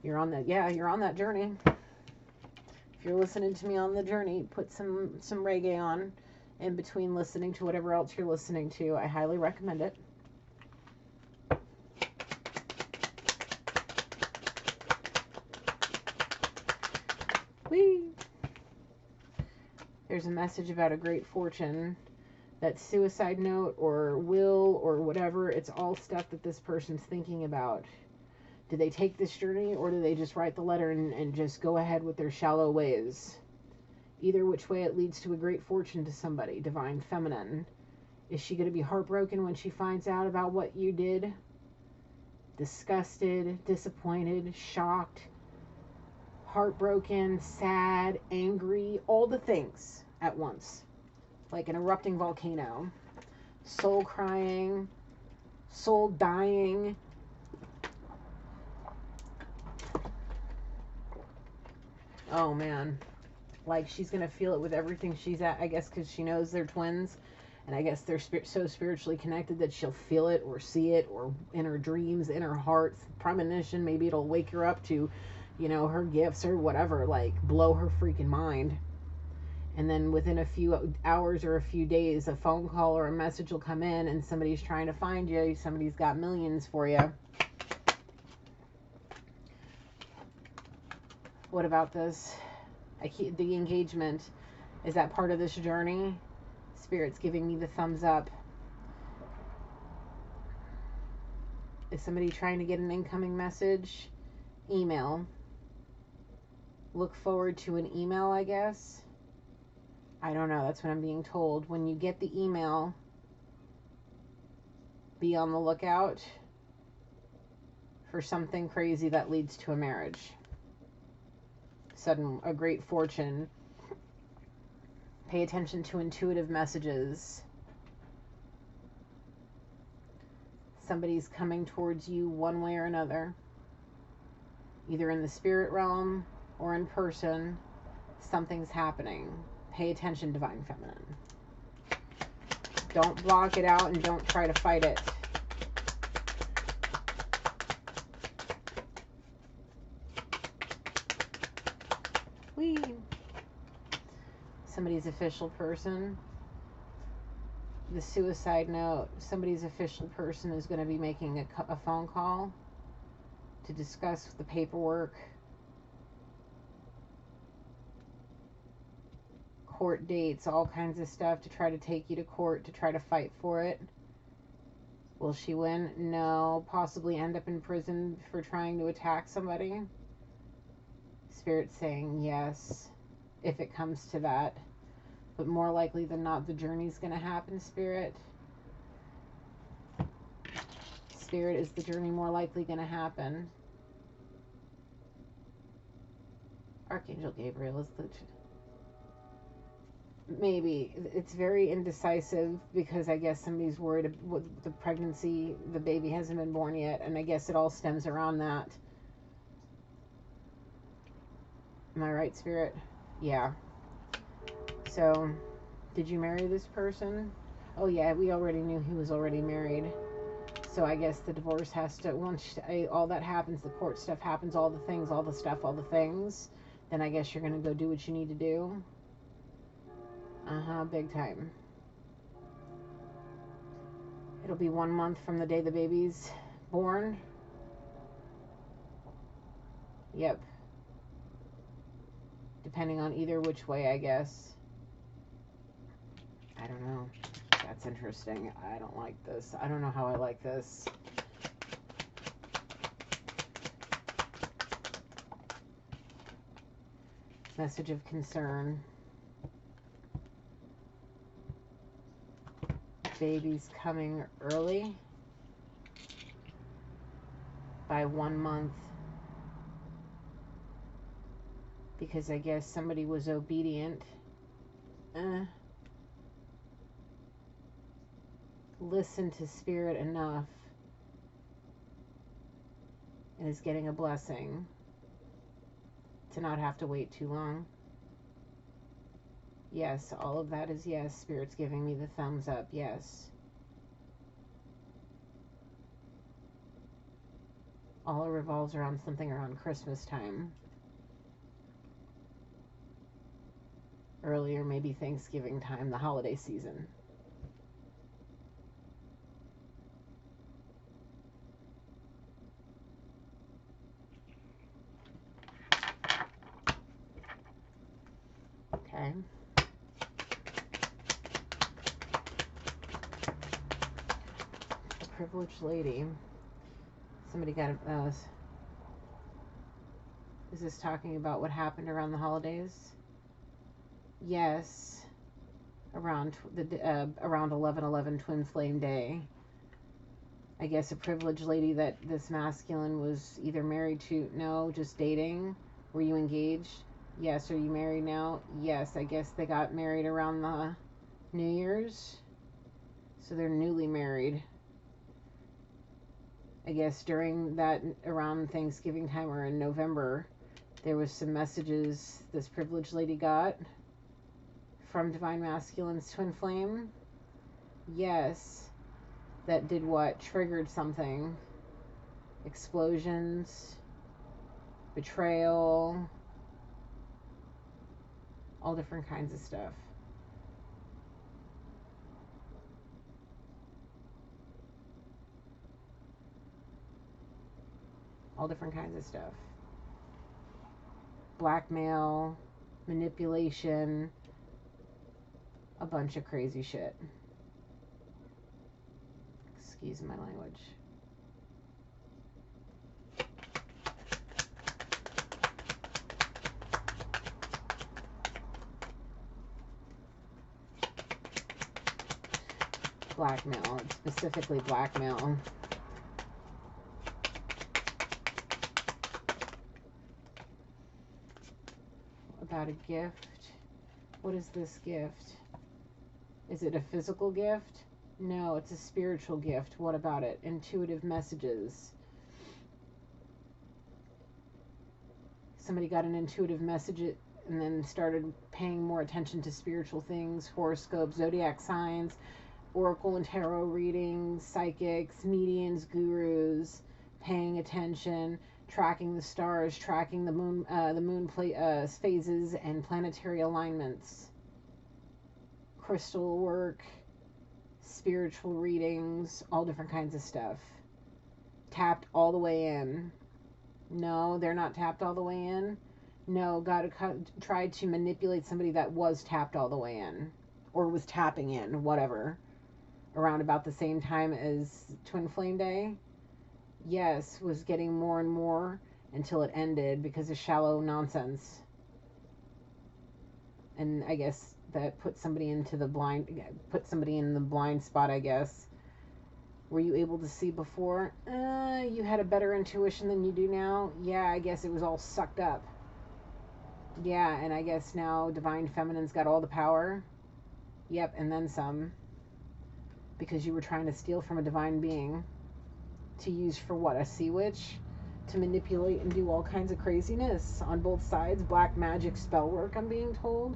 You're on that journey. If you're listening to me on the journey, put some reggae on in between listening to whatever else you're listening to. I highly recommend it. Whee! There's a message about a great fortune. That suicide note or will or whatever, it's all stuff that this person's thinking about. Do they take this journey or do they just write the letter and just go ahead with their shallow ways? Either which way, it leads to a great fortune to somebody. Divine Feminine. Is she going to be heartbroken when she finds out about what you did? Disgusted, disappointed, shocked, heartbroken, sad, angry, all the things at once. Like an erupting volcano. Soul crying, soul dying. Oh man. Like she's going to feel it with everything she's at, I guess, because she knows they're twins. And I guess they're so spiritually connected that she'll feel it or see it or in her dreams, in her heart. Premonition, maybe it'll wake her up to, you know, her gifts or whatever. Like blow her freaking mind. And then within a few hours or a few days, a phone call or a message will come in and somebody's trying to find you. Somebody's got millions for you. What about this? The engagement. Is that part of this journey? Spirit's giving me the thumbs up. Is somebody trying to get an incoming message? Email. Look forward to an email, I guess. I don't know. That's what I'm being told. When you get the email, be on the lookout for something crazy that leads to a marriage. A great fortune. Pay attention to intuitive messages. Somebody's coming towards you one way or another. Either in the spirit realm or in person. Something's happening. Pay attention, Divine Feminine. Don't block it out and don't try to fight it. Whee! Somebody's official person. The suicide note. Somebody's official person is going to be making a phone call to discuss the paperwork. court dates, all kinds of stuff to try to take you to court, to try to fight for it. Will she win? No. Possibly end up in prison for trying to attack somebody. Spirit's saying yes, if it comes to that. But more likely than not, the journey's going to happen, Spirit. Spirit, is the journey more likely going to happen? Archangel Gabriel is the... Maybe. It's very indecisive because I guess somebody's worried with the pregnancy. The baby hasn't been born yet, and I guess it all stems around that. Am I right, Spirit? Yeah. So, did you marry this person? Oh yeah, we already knew he was already married. So I guess the divorce has to, once all that happens, the court stuff happens, all the things, all the stuff, all the things, then I guess you're going to go do what you need to do. Big time. It'll be 1 month from the day the baby's born. Yep. Depending on either which way, I guess. I don't know. That's interesting. I don't like this. I don't know how I like this. Message of concern. Baby's coming early by 1 month because I guess somebody was obedient. Listen to Spirit enough and is getting a blessing to not have to wait too long. Yes, all of that is yes. Spirit's giving me the thumbs up. Yes. All revolves around something around Christmas time. Earlier, maybe Thanksgiving time, the holiday season. Okay. Privileged lady. Somebody got is this talking about what happened around the holidays? Yes. Around around 11/11 Twin Flame Day. I guess a privileged lady that this masculine was either married to. No, just dating. Were you engaged? Yes. Are you married now? Yes. I guess they got married around the New Year's. So they're newly married. I guess during that, around Thanksgiving time or in November, there was some messages this privileged lady got from Divine Masculine's Twin Flame. Yes. That did what? Triggered something. Explosions. Betrayal. All different kinds of stuff. All different kinds of stuff. Blackmail, manipulation, a bunch of crazy shit. Excuse my language. Blackmail, specifically blackmail. About a gift. What is this gift? Is it a physical gift? No, it's a spiritual gift. What about it? Intuitive messages. Somebody got an intuitive message and then started paying more attention to spiritual things, horoscopes, zodiac signs, oracle and tarot readings, psychics, mediums, gurus, paying attention, tracking the stars, tracking the moon phases and planetary alignments, crystal work, spiritual readings, all different kinds of stuff. Tapped all the way in. No, they're not tapped all the way in. No, God tried to manipulate somebody that was tapped all the way in, or was tapping in, whatever, around about the same time as Twin Flame Day. Yes, was getting more and more until it ended because of shallow nonsense. And I guess that put somebody in the blind spot, I guess. Were you able to see before? You had a better intuition than you do now? Yeah, I guess it was all sucked up. Yeah, and I guess now Divine Feminine's got all the power. Yep, and then some. Because you were trying to steal from a divine being. To use for what? A sea witch? To manipulate and do all kinds of craziness on both sides. Black magic spell work, I'm being told.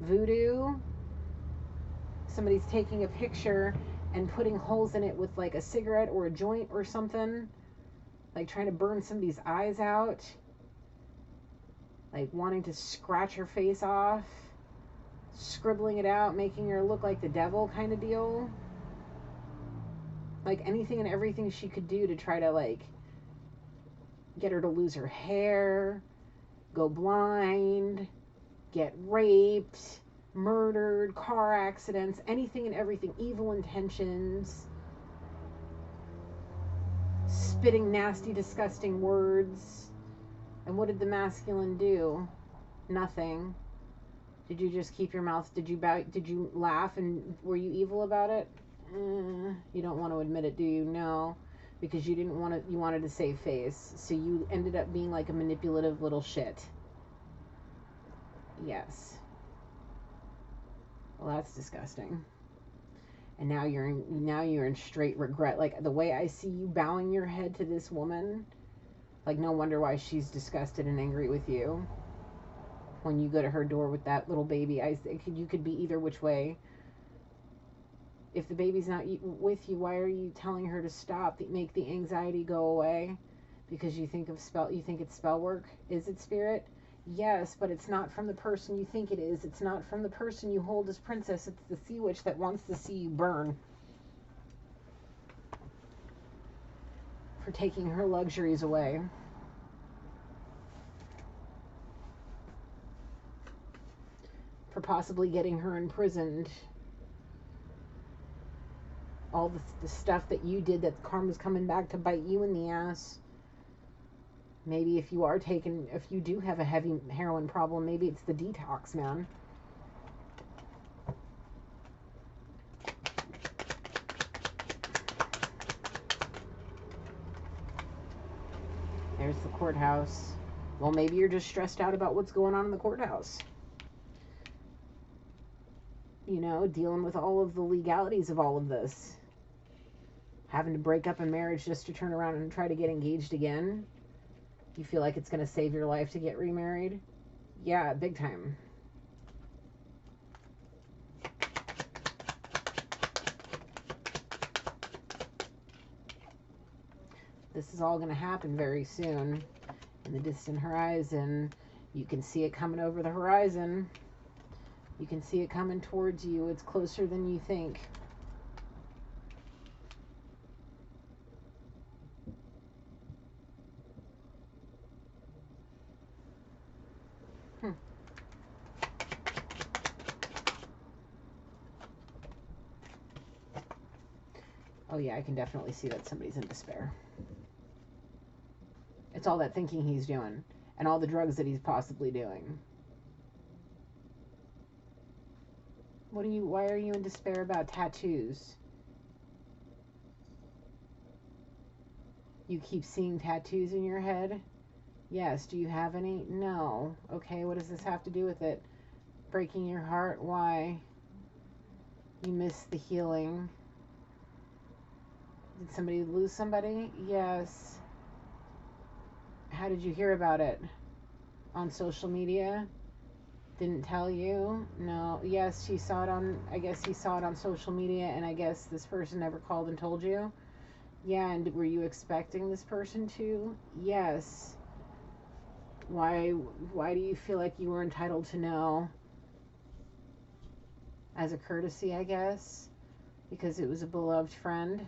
Voodoo. Somebody's taking a picture and putting holes in it with like a cigarette or a joint or something. Like trying to burn somebody's eyes out. Like wanting to scratch her face off. Scribbling it out, making her look like the devil kind of deal. Like anything and everything she could do to try to like get her to lose her hair, go blind, get raped, murdered, car accidents, anything and everything, evil intentions, spitting nasty, disgusting words. And what did the masculine do? Nothing. Did you just keep your mouth? Did you laugh and were you evil about it? You don't want to admit it, do you? No, because you wanted to save face. So you ended up being like a manipulative little shit. Yes. Well, that's disgusting. And now you're in straight regret. Like the way I see you bowing your head to this woman, like no wonder why she's disgusted and angry with you. When you go to her door with that little baby, you could be either which way. If the baby's not with you, why are you telling her to stop? Make the anxiety go away because you think it's spell work. Is it spirit? Yes, but it's not from the person you think it is. It's not from the person you hold as princess. It's the sea witch that wants to see you burn for taking her luxuries away. For possibly getting her imprisoned. All the stuff that you did, that karma's coming back to bite you in the ass. Maybe if you do have a heavy heroin problem, maybe it's the detox, man. There's the courthouse. Well, maybe you're just stressed out about what's going on in the courthouse. You know, dealing with all of the legalities of all of this. Having to break up a marriage just to turn around and try to get engaged again. You feel like it's going to save your life to get remarried? Yeah, big time. This is all going to happen very soon. In the distant horizon. You can see it coming over the horizon. You can see it coming towards you. It's closer than you think. Oh yeah, I can definitely see that somebody's in despair. It's all that thinking he's doing, and all the drugs that he's possibly doing. Why are you in despair about tattoos? You keep seeing tattoos in your head? Yes. Do you have any? No. Okay, what does this have to do with it? Breaking your heart? Why? You miss the healing. Did somebody lose somebody? Yes. How did you hear about it? On social media? Didn't tell you? No. Yes, he saw it on social media, and I guess this person never called and told you? Yeah, and were you expecting this person to? Yes. Why do you feel like you were entitled to know? As a courtesy, I guess? Because it was a beloved friend?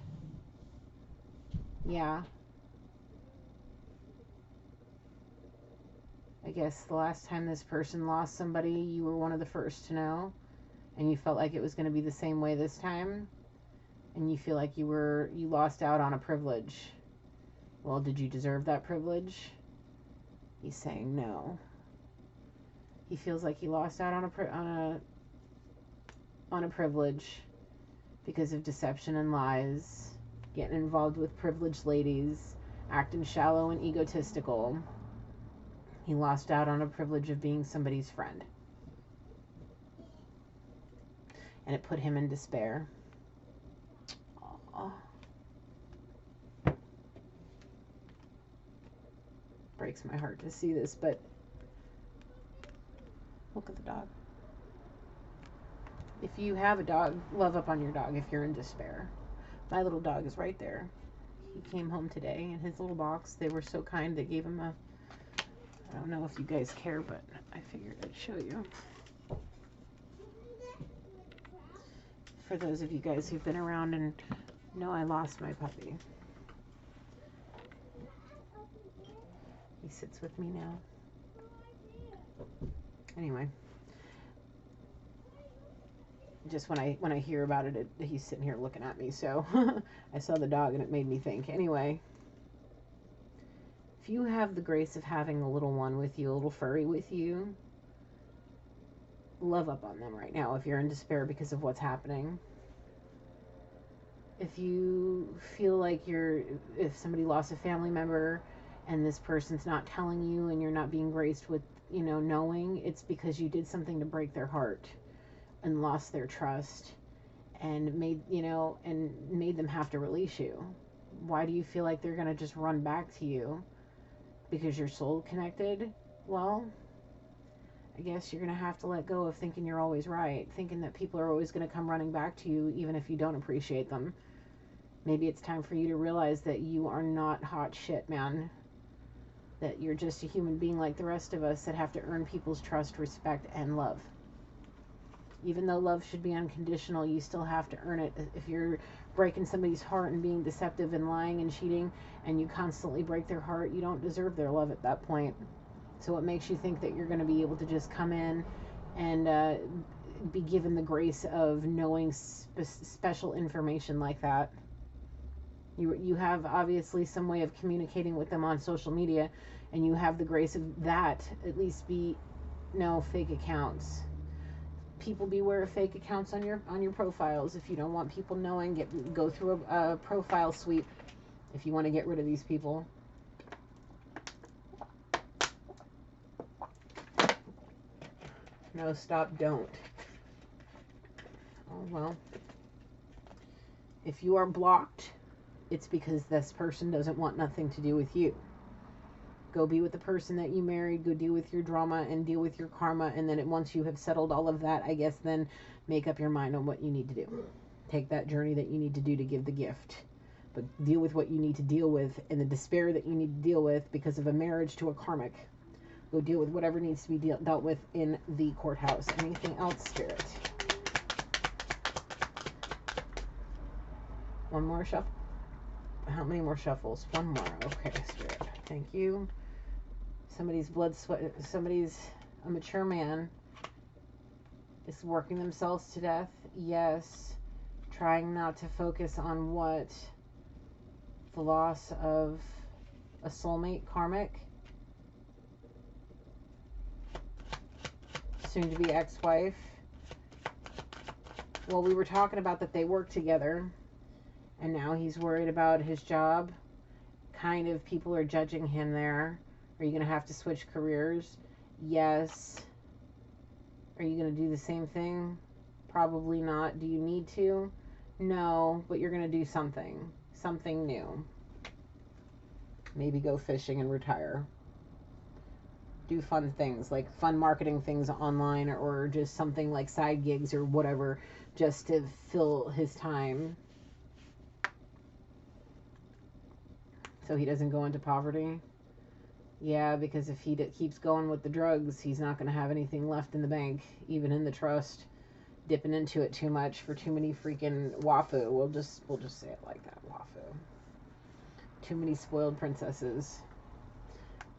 Yeah. I guess the last time this person lost somebody, you were one of the first to know, and you felt like it was going to be the same way this time, and you feel like you lost out on a privilege. Well, did you deserve that privilege? He's saying no. He feels like he lost out on a privilege because of deception and lies, getting involved with privileged ladies, acting shallow and egotistical. He lost out on a privilege of being somebody's friend. And it put him in despair. Aww. Breaks my heart to see this, but look at the dog. If you have a dog, love up on your dog if you're in despair. My little dog is right there. He came home today in his little box. They were so kind, they gave him a, I don't know if you guys care, but I figured I'd show you. For those of you guys who've been around and know I lost my puppy. He sits with me now. Anyway. Just when I hear about it, he's sitting here looking at me, so I saw the dog and it made me think. Anyway, if you have the grace of having a little one with you, a little furry with you, love up on them right now if you're in despair because of what's happening. If you feel like if somebody lost a family member and this person's not telling you and you're not being graced with, knowing, it's because you did something to break their heart and lost their trust and made them have to release you. Why do you feel like they're going to just run back to you? Because you're soul connected? Well, I guess you're going to have to let go of thinking you're always right, thinking that people are always going to come running back to you even if you don't appreciate them. Maybe it's time for you to realize that you are not hot shit, man. That you're just a human being like the rest of us that have to earn people's trust, respect, and love. Even though love should be unconditional, you still have to earn it. If you're breaking somebody's heart and being deceptive and lying and cheating, and you constantly break their heart, you don't deserve their love at that point. So what makes you think that you're going to be able to just come in and be given the grace of knowing special information like that? You have obviously some way of communicating with them on social media, and you have the grace of that. At least be no fake accounts. People, beware of fake accounts on your profiles. If you don't want people knowing, go through a profile sweep if you want to get rid of these people. No, stop, don't. Oh, well. If you are blocked, it's because this person doesn't want nothing to do with you. Go be with the person that you married, go deal with your drama and deal with your karma, and then once you have settled all of that, I guess then make up your mind on what you need to do. Take that journey that you need to do to give the gift. But deal with what you need to deal with and the despair that you need to deal with because of a marriage to a karmic. Go deal with whatever needs to be dealt with in the courthouse. Anything else, Spirit? One more shuffle? How many more shuffles? One more. Okay, Spirit. Thank you. Somebody's a mature man is working themselves to death. Yes. Trying not to focus on what the loss of a soulmate, karmic, soon to be ex-wife. Well, we were talking about that they work together, and now he's worried about his job. Kind of people are judging him there. Are you going to have to switch careers? Yes. Are you going to do the same thing? Probably not. Do you need to? No, but you're going to do something. Something new. Maybe go fishing and retire. Do fun things, like fun marketing things online, or just something like side gigs or whatever, just to fill his time. So he doesn't go into poverty? Yeah, because if he keeps going with the drugs, he's not going to have anything left in the bank, even in the trust. Dipping into it too much for too many freaking wafu. We'll just say it like that, wafu. Too many spoiled princesses.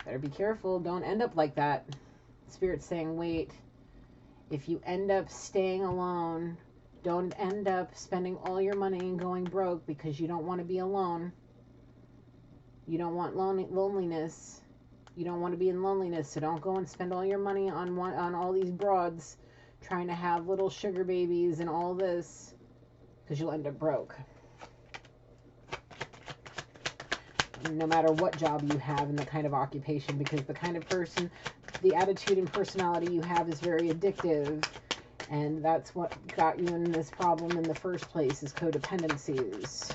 Better be careful. Don't end up like that. Spirit's saying, wait. If you end up staying alone, don't end up spending all your money and going broke because you don't want to be alone. You don't want loneliness. You don't want to be in loneliness, so don't go and spend all your money on all these broads trying to have little sugar babies and all this, because you'll end up broke. No matter what job you have and the kind of occupation, because the kind of person, the attitude and personality you have is very addictive, and that's what got you in this problem in the first place, is codependencies.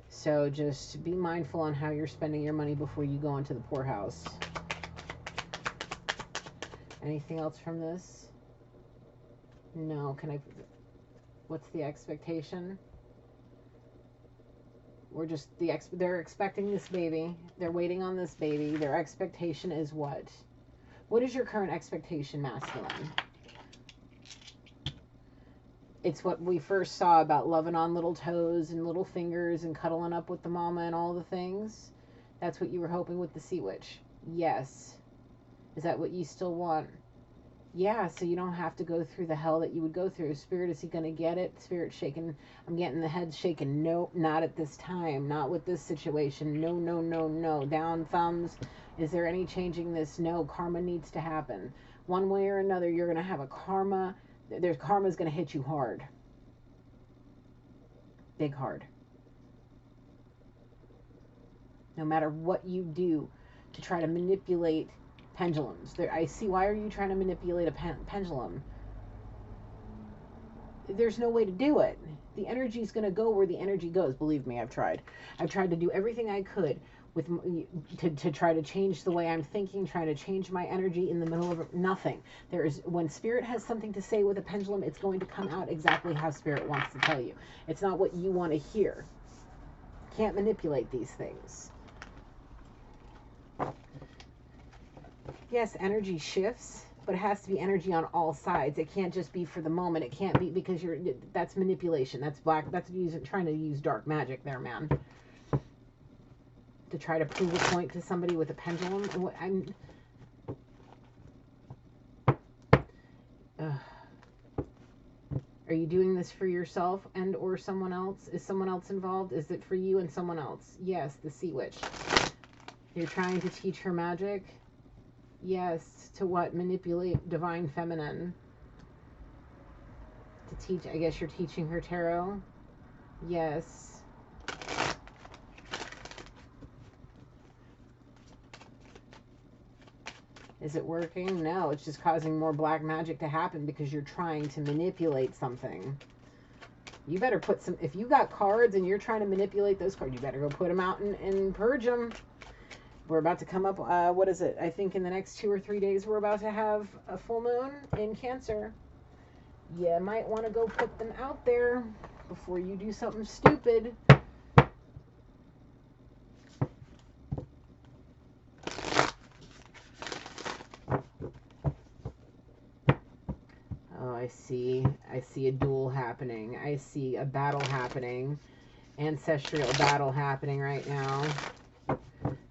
So just be mindful on how you're spending your money before you go into the poorhouse. Anything else from this? No. Can I... What's the expectation? We're just... They're expecting this baby. They're waiting on this baby. Their expectation is what? What is your current expectation, masculine? It's what we first saw about loving on little toes and little fingers and cuddling up with the mama and all the things. That's what you were hoping with the Sea Witch. Yes. Is that what you still want? Yeah, so you don't have to go through the hell that you would go through. Spirit, is he going to get it? Spirit shaking. I'm getting the head shaking. No, not at this time. Not with this situation. No, no, no, no. Down thumbs. Is there any changing this? No, karma needs to happen. One way or another, you're going to have a karma. Karma's going to hit you hard. Big hard. No matter what you do to try to manipulate pendulums. I see, why are you trying to manipulate a pendulum? There's no way to do it. The energy is going to go where the energy goes. Believe me, I've tried. I've tried to do everything I could with to try to change the way I'm thinking, trying to change my energy in the middle of nothing. When Spirit has something to say with a pendulum, it's going to come out exactly how Spirit wants to tell you. It's not what you want to hear. Can't manipulate these things. Yes, energy shifts, but it has to be energy on all sides. It can't just be for the moment. It can't be because that's manipulation. That's black. That's trying to use dark magic there, man. To try to prove a point to somebody with a pendulum. Are you doing this for yourself and or someone else? Is someone else involved? Is it for you and someone else? Yes, the Sea Witch. You're trying to teach her magic? Yes. To what? Manipulate divine feminine. To teach, I guess you're teaching her tarot? Yes. Is it working? No, it's just causing more black magic to happen because you're trying to manipulate something. You better put some, if you got cards and you're trying to manipulate those cards, you better go put them out and purge them. We're about to come up, what is it? I think in the next 2 or 3 days, we're about to have a full moon in Cancer. You might want to go put them out there before you do something stupid. Oh, I see a duel happening. I see a battle happening. Ancestral battle happening right now.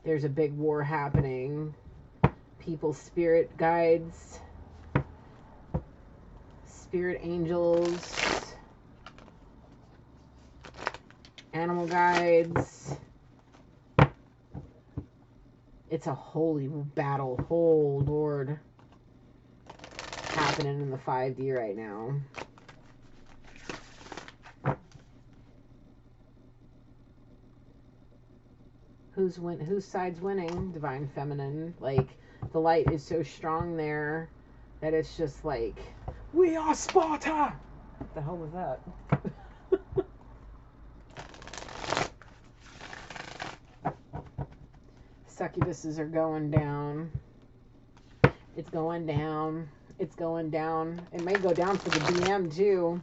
There's a big war happening. People's spirit guides, spirit angels, animal guides. It's a holy battle. Oh, Lord. Happening in the 5D right now. Whose side's winning? Divine feminine. Like, the light is so strong there that it's just like, we are Sparta! What the hell was that? Succubuses are going down. It's going down. It's going down. It may go down for the DM too.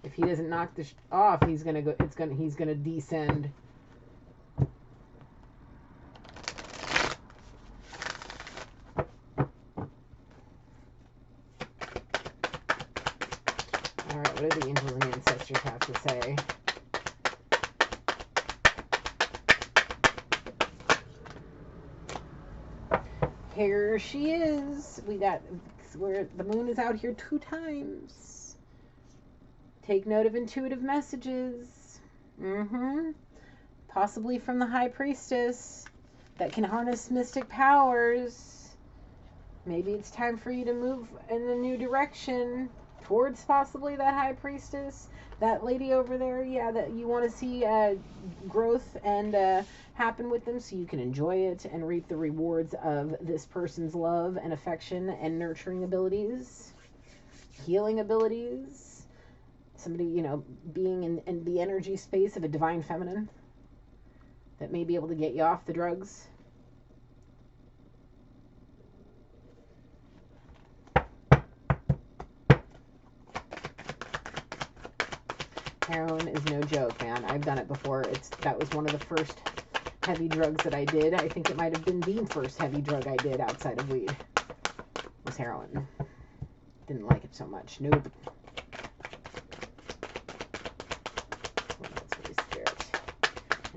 If he doesn't knock this off, he's gonna go. He's gonna descend. All right, what do the angels and ancestors have to say? Here she is. We got where the moon is out here 2 times. Take note of intuitive messages. Possibly from the High Priestess that can harness mystic powers. Maybe it's time for you to move in a new direction towards possibly that High Priestess. That lady over there, yeah, that you want to see growth and happen with them so you can enjoy it and reap the rewards of this person's love and affection and nurturing abilities, healing abilities. Somebody, you know, being in the energy space of a divine feminine that may be able to get you off the drugs. Heroin is no joke, man. I've done it before. That was one of the first heavy drugs that I did. I think it might have been the first heavy drug I did outside of weed. Was heroin. Didn't like it so much. Nope. What else would we spirit?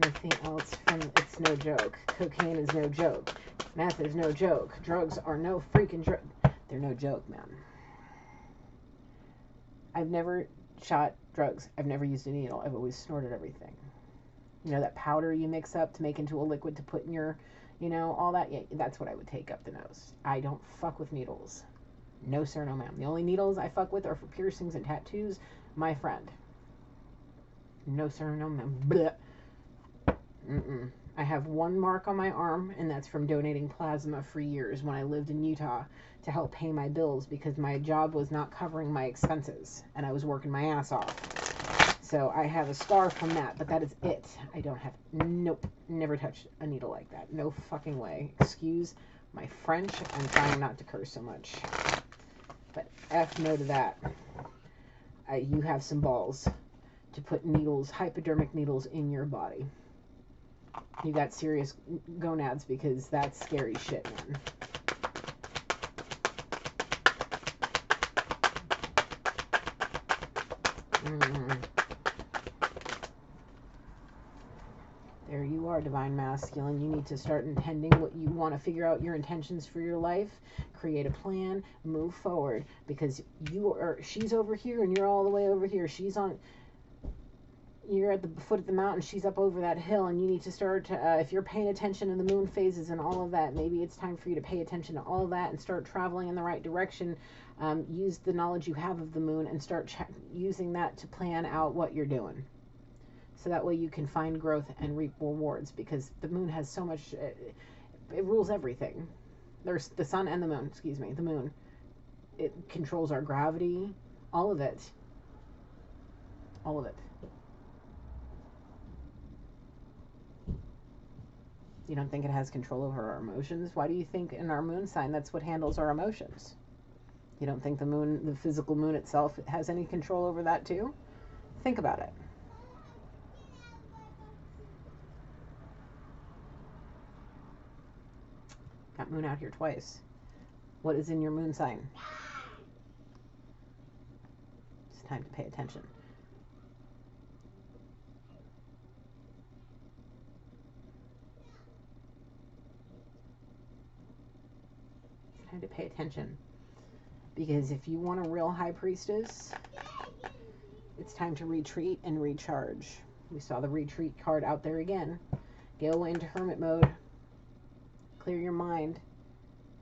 Anything else from it's no joke. Cocaine is no joke. Meth is no joke. Drugs are no freaking drug. They're no joke, man. I've never shot drugs. I've never used a needle. I've always snorted everything. You know, that powder you mix up to make into a liquid to put in your, you know, all that. Yeah, that's what I would take up the nose. I don't fuck with needles. No sir, no ma'am. The only needles I fuck with are for piercings and tattoos. My friend. No sir, no ma'am. Blech. I have one mark on my arm, and that's from donating plasma for years when I lived in Utah to help pay my bills because my job was not covering my expenses, and I was working my ass off. So I have a scar from that, but that is it. I don't have, nope, never touched a needle like that. No fucking way. Excuse my French. I'm trying not to curse so much. But F no to that. You have some balls to put needles, hypodermic needles in your body. You got serious gonads because that's scary shit, man. There you are, divine masculine. You need to start intending what you want to, figure out your intentions for your life, create a plan, move forward, because she's over here and you're all the way over here. You're at the foot of the mountain, she's up over that hill, and you need to start to, if you're paying attention to the moon phases and all of that, maybe it's time for you to pay attention to all of that and start traveling in the right direction. Use the knowledge you have of the moon and start using that to plan out what you're doing. So that way you can find growth and reap rewards, because the moon has so much, it rules everything. There's the sun and the moon, excuse me, the moon. It controls our gravity, all of it. All of it. You don't think it has control over our emotions? Why do you think in our moon sign that's what handles our emotions? You don't think the moon, the physical moon itself, has any control over that too? Think about it. Got moon out here twice. What is in your moon sign? It's time to pay attention. Time to pay attention, because if you want a real high priestess, it's time to retreat and recharge. We saw the retreat card out there again. Go into hermit mode, clear your mind,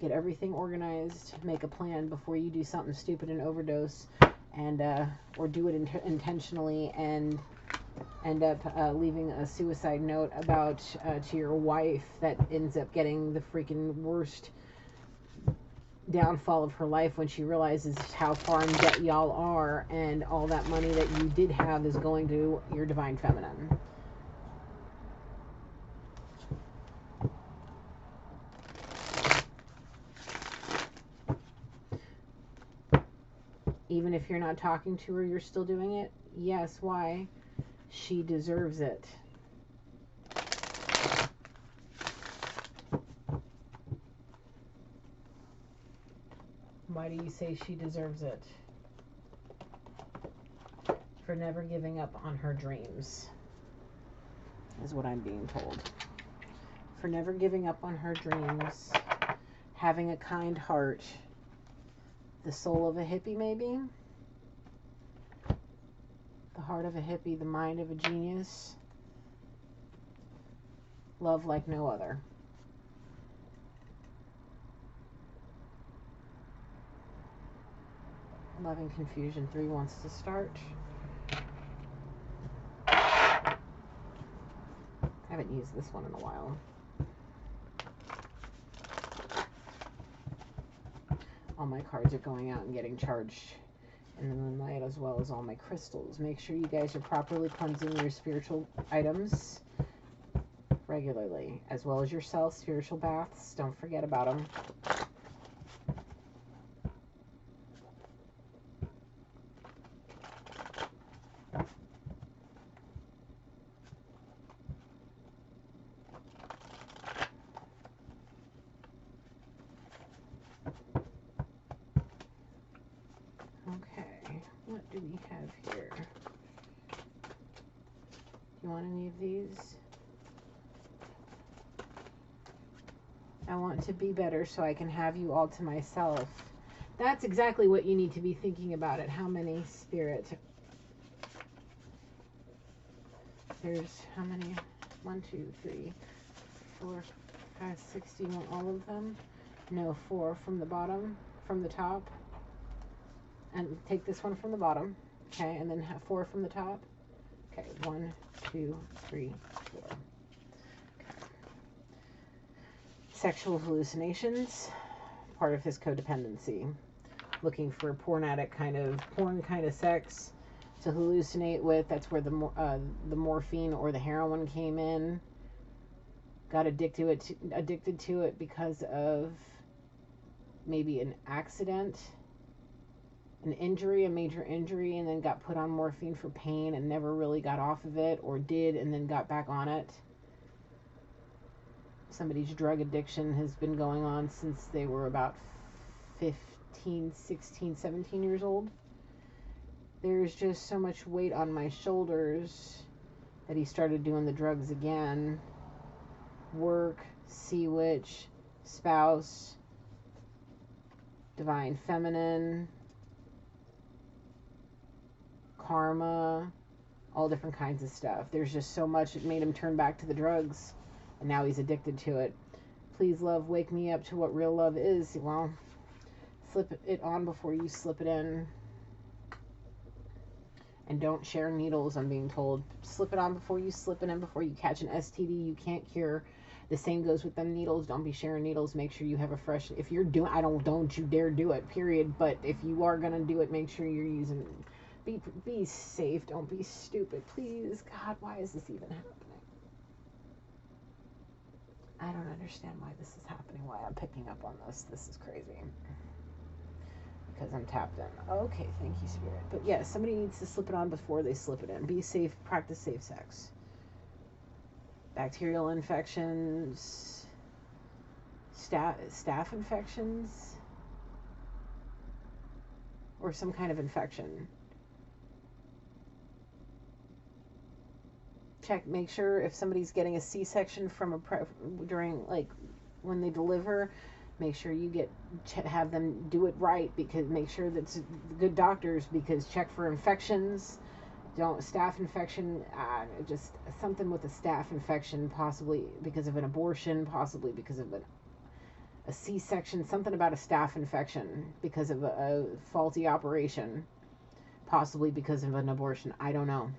get everything organized, make a plan before you do something stupid and overdose, and or do it intentionally and end up leaving a suicide note about to your wife that ends up getting the freaking worst downfall of her life when she realizes how far in debt y'all are, and all that money that you did have is going to your divine feminine. Even if you're not talking to her, you're still doing it? Yes, why? She deserves it. Why do you say she deserves it? For never giving up on her dreams, is what I'm being told. For never giving up on her dreams, having a kind heart, the soul of a hippie maybe, the heart of a hippie, the mind of a genius, love like no other. Love and confusion, 3 wants to start. I haven't used this one in a while. All my cards are going out and getting charged in the moonlight, as well as all my crystals. Make sure you guys are properly cleansing your spiritual items regularly, as well as yourself. Spiritual baths, don't forget about them. What do we have here? Do you want any of these? I want to be better so I can have you all to myself. That's exactly what you need to be thinking about it. How many spirit? There's how many? 1, 2, 3, 4, 5, 6. Do you want all of them? No, 4 from the bottom, from the top. And take this one from the bottom, okay, and then have 4 from the top. Okay, 1, 2, 3, 4. Okay. Sexual hallucinations, part of his codependency. Looking for porn kind of sex to hallucinate with. That's where the morphine or the heroin came in. Got addicted to it because of maybe an accident. An injury, a major injury, and then got put on morphine for pain and never really got off of it, or did and then got back on it. Somebody's drug addiction has been going on since they were about 15, 16, 17 years old. There's just so much weight on my shoulders that he started doing the drugs again. Work, sea witch, spouse, divine feminine, karma, all different kinds of stuff. There's just so much it made him turn back to the drugs, and now he's addicted to it. Please, love, wake me up to what real love is. Well, slip it on before you slip it in. And don't share needles, I'm being told. Slip it on before you slip it in, before you catch an STD you can't cure. The same goes with them needles. Don't be sharing needles. Make sure you have a fresh, if you're doing, don't you dare do it, period. But if you are going to do it, make sure you're using, be safe. Don't be stupid. Please, God, why is this even happening? I don't understand why this is happening, why I'm picking up on this. This is crazy. Because I'm tapped in. Okay, thank you, Spirit. But yes, somebody needs to slip it on before they slip it in. Be safe. Practice safe sex. Bacterial infections. Staph infections. Or some kind of infection. Check, make sure if somebody's getting a C-section from during, like, when they deliver, make sure you have them do it right, because make sure that's good doctors, because check for infections. Don't staph infection, just something with a staph infection, possibly because of an abortion, possibly because of a C-section, something about a staph infection because of a faulty operation, possibly because of an abortion. I don't know.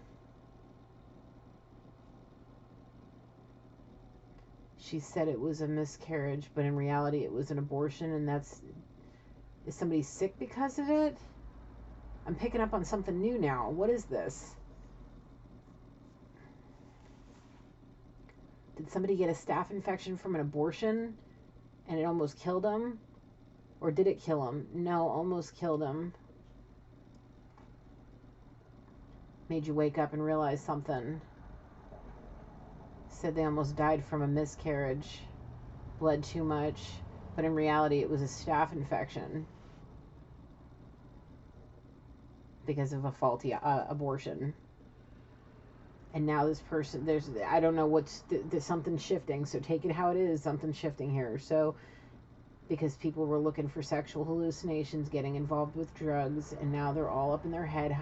She said it was a miscarriage, but in reality it was an abortion, and is somebody sick because of it? I'm picking up on something new now. What is this? Did somebody get a staph infection from an abortion and it almost killed him? Or did it kill him? No, almost killed him. Made you wake up and realize something. Said they almost died from a miscarriage, bled too much, but in reality it was a staph infection because of a faulty abortion. And now this person, I don't know there's something shifting, so take it how it is, something shifting here. So because people were looking for sexual hallucinations, getting involved with drugs, and now they're all up in their head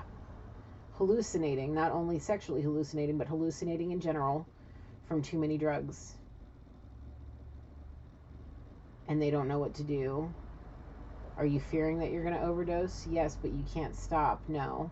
hallucinating, not only sexually hallucinating, but hallucinating in general from too many drugs. And they don't know what to do. Are you fearing that you're going to overdose? Yes, but you can't stop. No.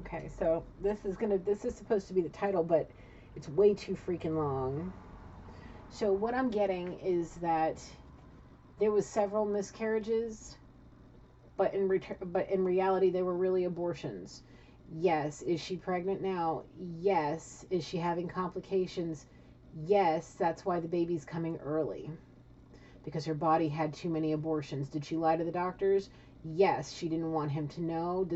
Okay, so this is supposed to be the title, but it's way too freaking long. So what I'm getting is that there was several miscarriages, but in reality they were really abortions. Yes. Is she pregnant now? Yes. Is she having complications? Yes. That's why the baby's coming early, because her body had too many abortions. Did she lie to the doctors? Yes. She didn't want him to know.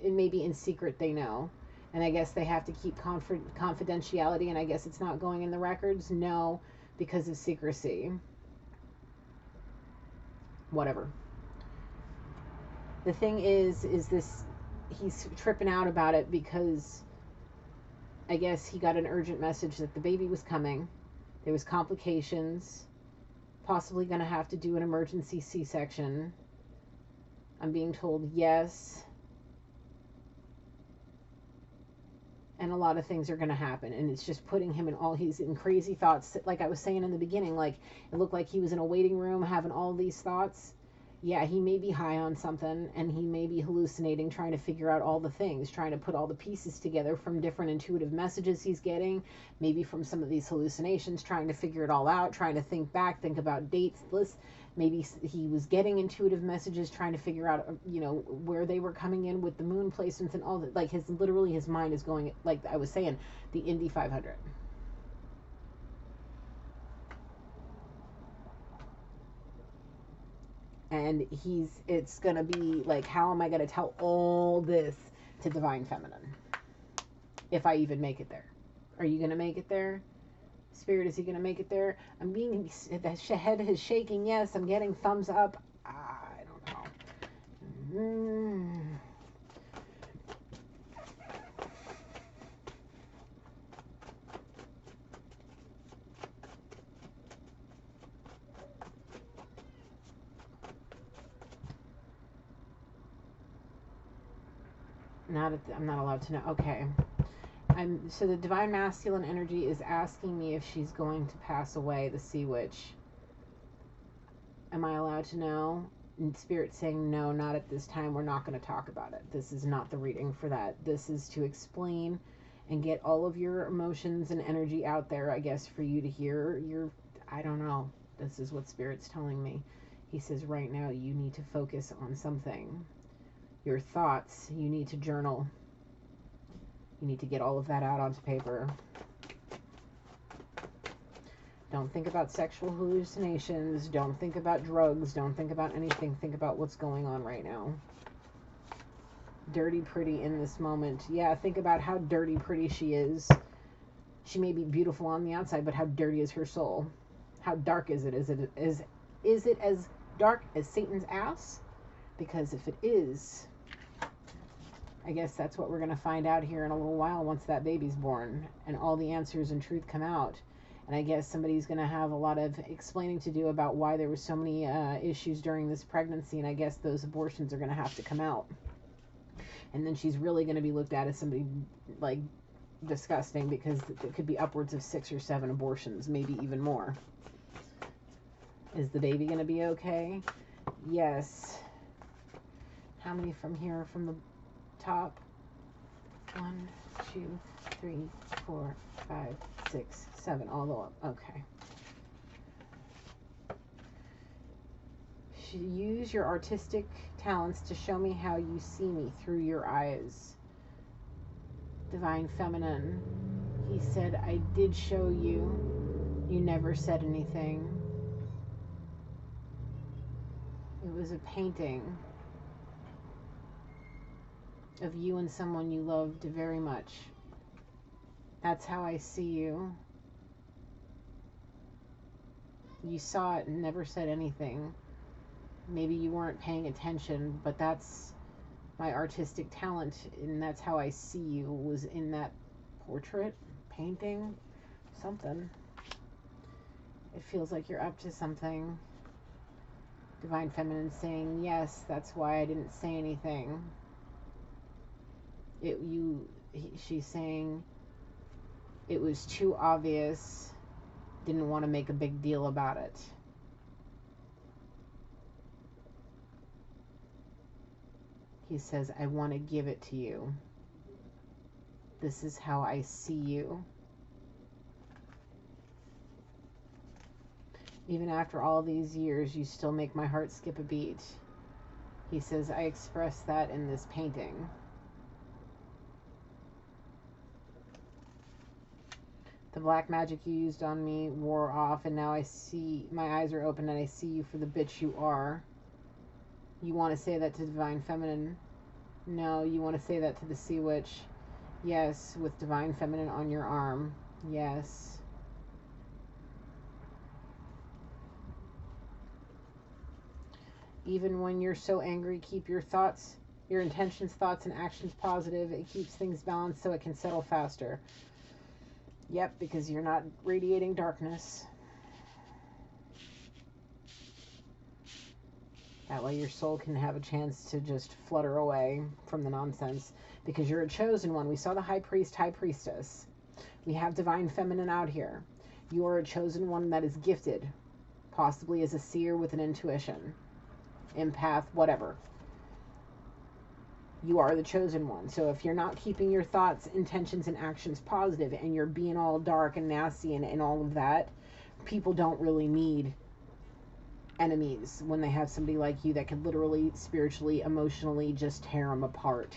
And maybe in secret they know, and I guess they have to keep confidentiality, and I guess it's not going in the records. No, because of secrecy. Whatever. The thing is this, he's tripping out about it because I guess he got an urgent message that the baby was coming. There was complications, possibly going to have to do an emergency C-section. I'm being told yes. And a lot of things are going to happen, and it's just putting him he's in crazy thoughts. Like I was saying in the beginning, like it looked like he was in a waiting room having all these thoughts. Yeah, he may be high on something, and he may be hallucinating, trying to figure out all the things, trying to put all the pieces together from different intuitive messages he's getting, maybe from some of these hallucinations, trying to figure it all out, trying to think back, think about dates, lists. Maybe he was getting intuitive messages, trying to figure out, where they were coming in with the moon placements and all that. Like his mind is going, like I was saying, the Indy 500. And it's going to be like, how am I going to tell all this to Divine Feminine? If I even make it there. Are you going to make it there? Spirit, is he going to make it there? The head is shaking. Yes, I'm getting thumbs up. I don't know. I'm not allowed to know. Okay. So the Divine Masculine energy is asking me if she's going to pass away, the Sea Witch. Am I allowed to know? And Spirit saying, no, not at this time. We're not going to talk about it. This is not the reading for that. This is to explain and get all of your emotions and energy out there, I guess, for you to hear I don't know. This is what Spirit's telling me. He says right now you need to focus on something. Your thoughts, you need to journal. You need to get all of that out onto paper. Don't think about sexual hallucinations. Don't think about drugs. Don't think about anything. Think about what's going on right now. Dirty pretty in this moment. Yeah, think about how dirty pretty she is. She may be beautiful on the outside, but how dirty is her soul? How dark is it? Is it as dark as Satan's ass? Because if it is, I guess that's what we're going to find out here in a little while once that baby's born and all the answers and truth come out. And I guess somebody's going to have a lot of explaining to do about why there were so many issues during this pregnancy, and I guess those abortions are going to have to come out. And then she's really going to be looked at as somebody, like, disgusting, because it could be upwards of 6 or 7 abortions, maybe even more. Is the baby going to be okay? Yes. How many from here, from the top? 1, 2, 3, 4, 5, 6, 7, all the way up. Okay. Use your artistic talents to show me how you see me through your eyes. Divine Feminine. He said, I did show you. You never said anything. It was a painting of you and someone you loved very much. That's how I see you. You saw it and never said anything. Maybe you weren't paying attention, but that's my artistic talent, and that's how I see you, was in that portrait, painting, something. It feels like you're up to something. Divine Feminine saying, yes, that's why I didn't say anything. She's saying, it was too obvious, didn't want to make a big deal about it. He says, I want to give it to you. This is how I see you. Even after all these years, you still make my heart skip a beat. He says, I expressed that in this painting. The black magic you used on me wore off, and now I see, my eyes are open and I see you for the bitch you are. You want to say that to Divine Feminine? No, you want to say that to the Sea Witch? Yes, with Divine Feminine on your arm. Yes. Even when you're so angry, keep your thoughts, your intentions, thoughts, and actions positive. It keeps things balanced so it can settle faster. Yep, because you're not radiating darkness. That way your soul can have a chance to just flutter away from the nonsense. Because you're a chosen one. We saw the high priest, high priestess. We have Divine Feminine out here. You are a chosen one that is gifted. Possibly as a seer with an intuition. Empath, whatever. You are the chosen one. So if you're not keeping your thoughts, intentions, and actions positive, and you're being all dark and nasty and all of that, people don't really need enemies when they have somebody like you that could literally, spiritually, emotionally just tear them apart.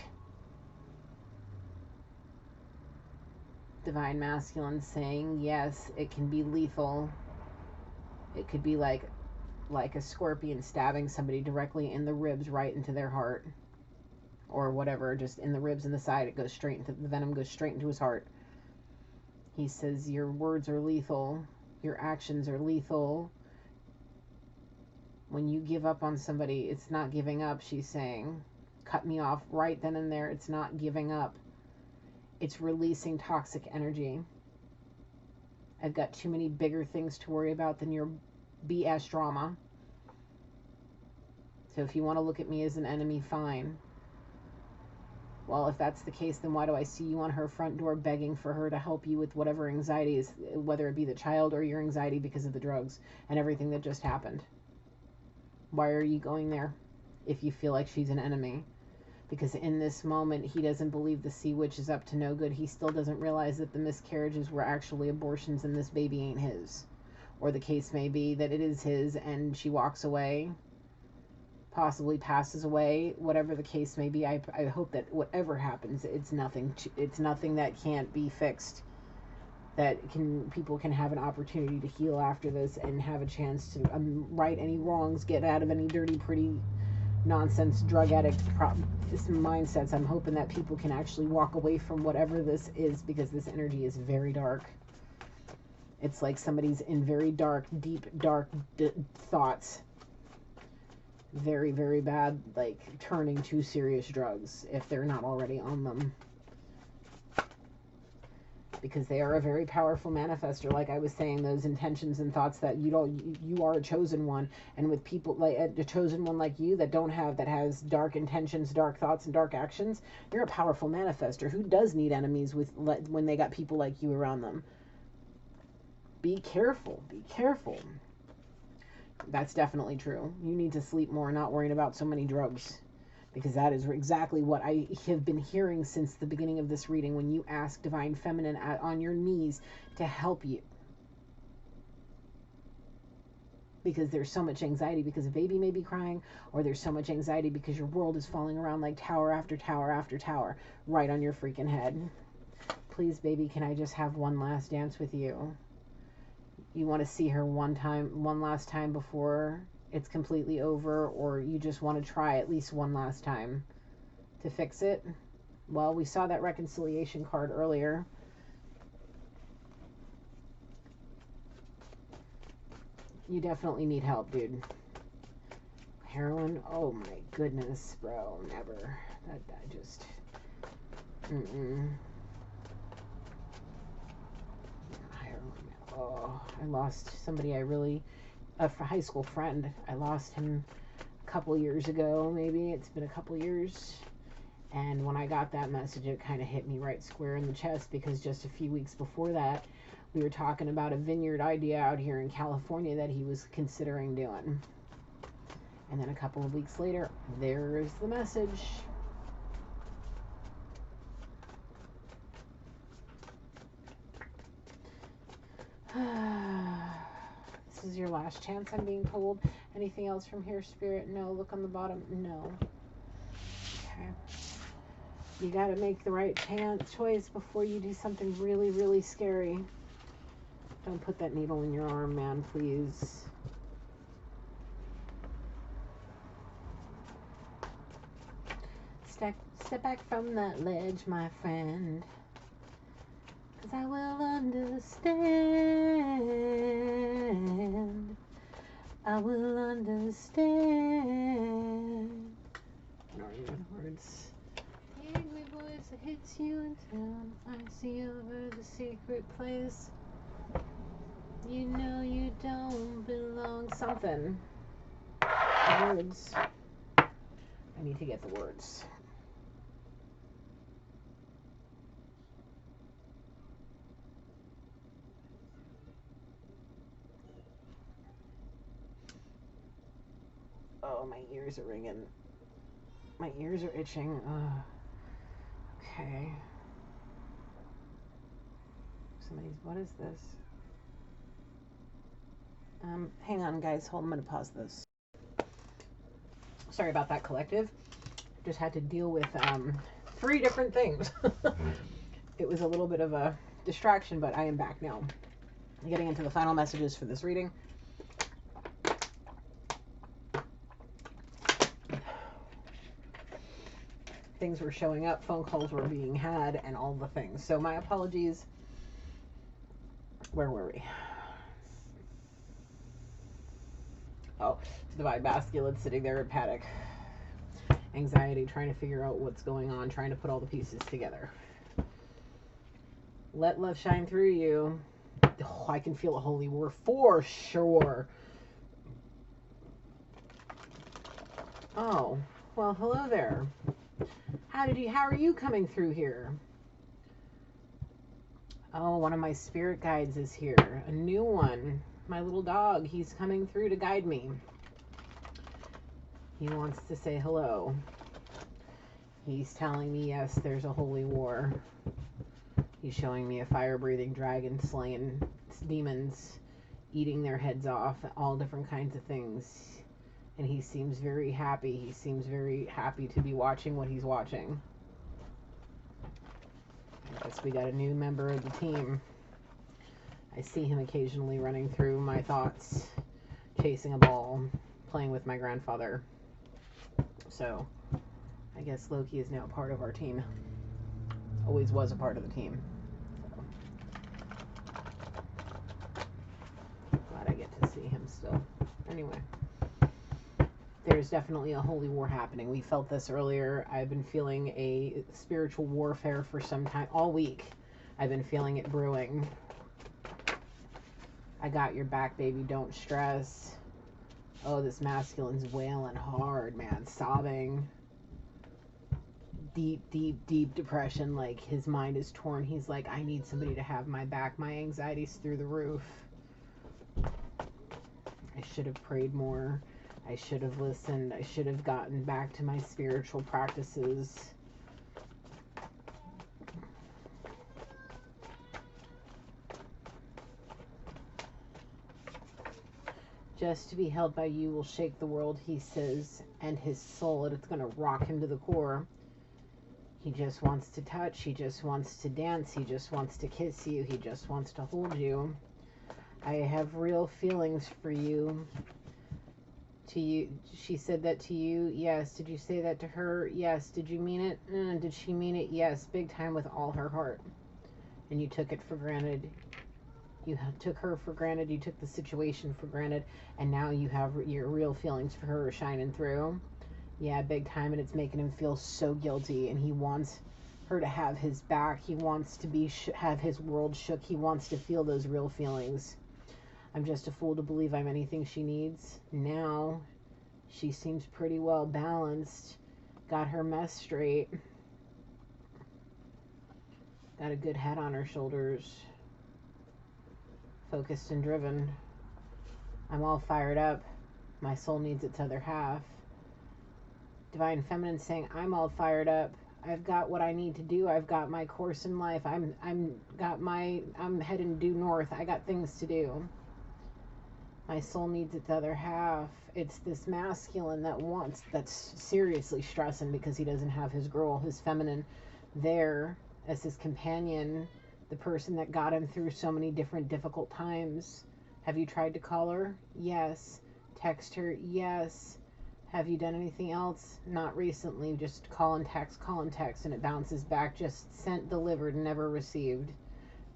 Divine Masculine saying, yes, it can be lethal. It could be like a scorpion stabbing somebody directly in the ribs, right into their heart. Or whatever, just in the ribs and the side, it goes straight into, the venom goes straight into his heart. He says, your words are lethal. Your actions are lethal. When you give up on somebody, it's not giving up, she's saying. Cut me off right then and there. It's not giving up. It's releasing toxic energy. I've got too many bigger things to worry about than your BS drama. So if you want to look at me as an enemy, fine. Well, if that's the case, then why do I see you on her front door begging for her to help you with whatever anxiety is, whether it be the child or your anxiety because of the drugs and everything that just happened? Why are you going there if you feel like she's an enemy? Because in this moment, he doesn't believe the Sea Witch is up to no good. He still doesn't realize that the miscarriages were actually abortions and this baby ain't his. Or the case may be that it is his and she walks away, possibly passes away, whatever the case may be. I hope that whatever happens, it's nothing that can't be fixed. That people can have an opportunity to heal after this and have a chance to right any wrongs, get out of any dirty, pretty nonsense drug addict mindsets. I'm hoping that people can actually walk away from whatever this is, because this energy is very dark. It's like somebody's in very dark, deep, dark thoughts. Very, very bad, like turning to serious drugs if they're not already on them. because they are a very powerful manifester. Like I was saying, those intentions and thoughts that you are a chosen one, and with people like a chosen one like you that has dark intentions, dark thoughts, and dark actions, you're a powerful manifester. Who does need enemies when they got people like you around them? Be careful. Be careful. That's definitely true. You need to sleep more, not worrying about so many drugs. Because that is exactly what I have been hearing since the beginning of this reading, when you ask Divine Feminine on your knees to help you. Because there's so much anxiety because a baby may be crying, or there's so much anxiety because your world is falling around like tower after tower after tower right on your freaking head. Please, baby, can I just have one last dance with you? You want to see her one last time before it's completely over, or you just want to try at least one last time to fix it? Well, we saw that reconciliation card earlier. You definitely need help, dude. Heroin? Oh my goodness, bro. Never. I just... Heroin. Oh, I lost somebody a high school friend. I lost him a couple years ago, maybe. It's been a couple years. And when I got that message, it kind of hit me right square in the chest, because just a few weeks before that, we were talking about a vineyard idea out here in California that he was considering doing. And then a couple of weeks later, there's the message. This is your last chance, I'm being told. Anything else from here, Spirit? No. Look on the bottom. No. Okay. You got to make the right choice before you do something really, really scary. Don't put that needle in your arm, man, please. Step back from that ledge, my friend. 'Cause I will understand. I will understand. I don't remember the words. The angry voice that hits you in town. I see over the secret place. You know you don't belong. Something. The words. I need to get the words. Oh, my ears are ringing. My ears are itching. Okay. What is this? Hang on, guys. Hold on, I'm going to pause this. Sorry about that, collective. Just had to deal with 3 different things. It was a little bit of a distraction, but I am back now. Getting into the final messages for this reading. Things were showing up, phone calls were being had, and all the things. So my apologies. Where were we? Oh, Divine Masculine sitting there in panic. Anxiety, trying to figure out what's going on, trying to put all the pieces together. Let love shine through you. Oh, I can feel a holy war for sure. Oh, well, hello there. How are you coming through here? Oh, one of my spirit guides is here. A new one. My little dog. He's coming through to guide me. He wants to say hello. He's telling me, yes, there's a holy war. He's showing me a fire-breathing dragon slaying demons, eating their heads off, all different kinds of things. And he seems very happy. He seems very happy to be watching what he's watching. I guess we got a new member of the team. I see him occasionally running through my thoughts, chasing a ball, playing with my grandfather. So, I guess Loki is now part of our team. Always was a part of the team. So, glad I get to see him still. Anyway. There's definitely a holy war happening. We felt this earlier. I've been feeling a spiritual warfare for some time, all week. I've been feeling it brewing. I got your back, baby. Don't stress. Oh, this masculine's wailing hard, man. Sobbing. Deep, deep, deep depression. Like, his mind is torn. He's like, I need somebody to have my back. My anxiety's through the roof. I should have prayed more. I should have listened. I should have gotten back to my spiritual practices. Just to be held by you will shake the world, he says, and his soul. It's going to rock him to the core. He just wants to touch. He just wants to dance. He just wants to kiss you. He just wants to hold you. I have real feelings for you. To you, she said that to you. Yes. Did you say that to her? Yes. Did you mean it? Did she mean it? Yes. Big time, with all her heart. And you took it for granted. You took her for granted. You took the situation for granted. And now you have your real feelings for her shining through. Yeah, big time. And it's making him feel so guilty. And he wants her to have his back. He wants to have his world shook. He wants to feel those real feelings. I'm just a fool to believe I'm anything she needs. Now, she seems pretty well balanced. Got her mess straight. Got a good head on her shoulders. Focused and driven. I'm all fired up. My soul needs its other half. Divine Feminine saying, I'm all fired up. I've got what I need to do. I've got my course in life. I'm heading due north. I got things to do. My soul needs its other half. It's this masculine that's seriously stressing because he doesn't have his girl, his feminine, there as his companion, the person that got him through so many different difficult times. Have you tried to call her? Yes. Text her? Yes. Have you done anything else? Not recently. Just call and text, and it bounces back. Just sent, delivered, never received.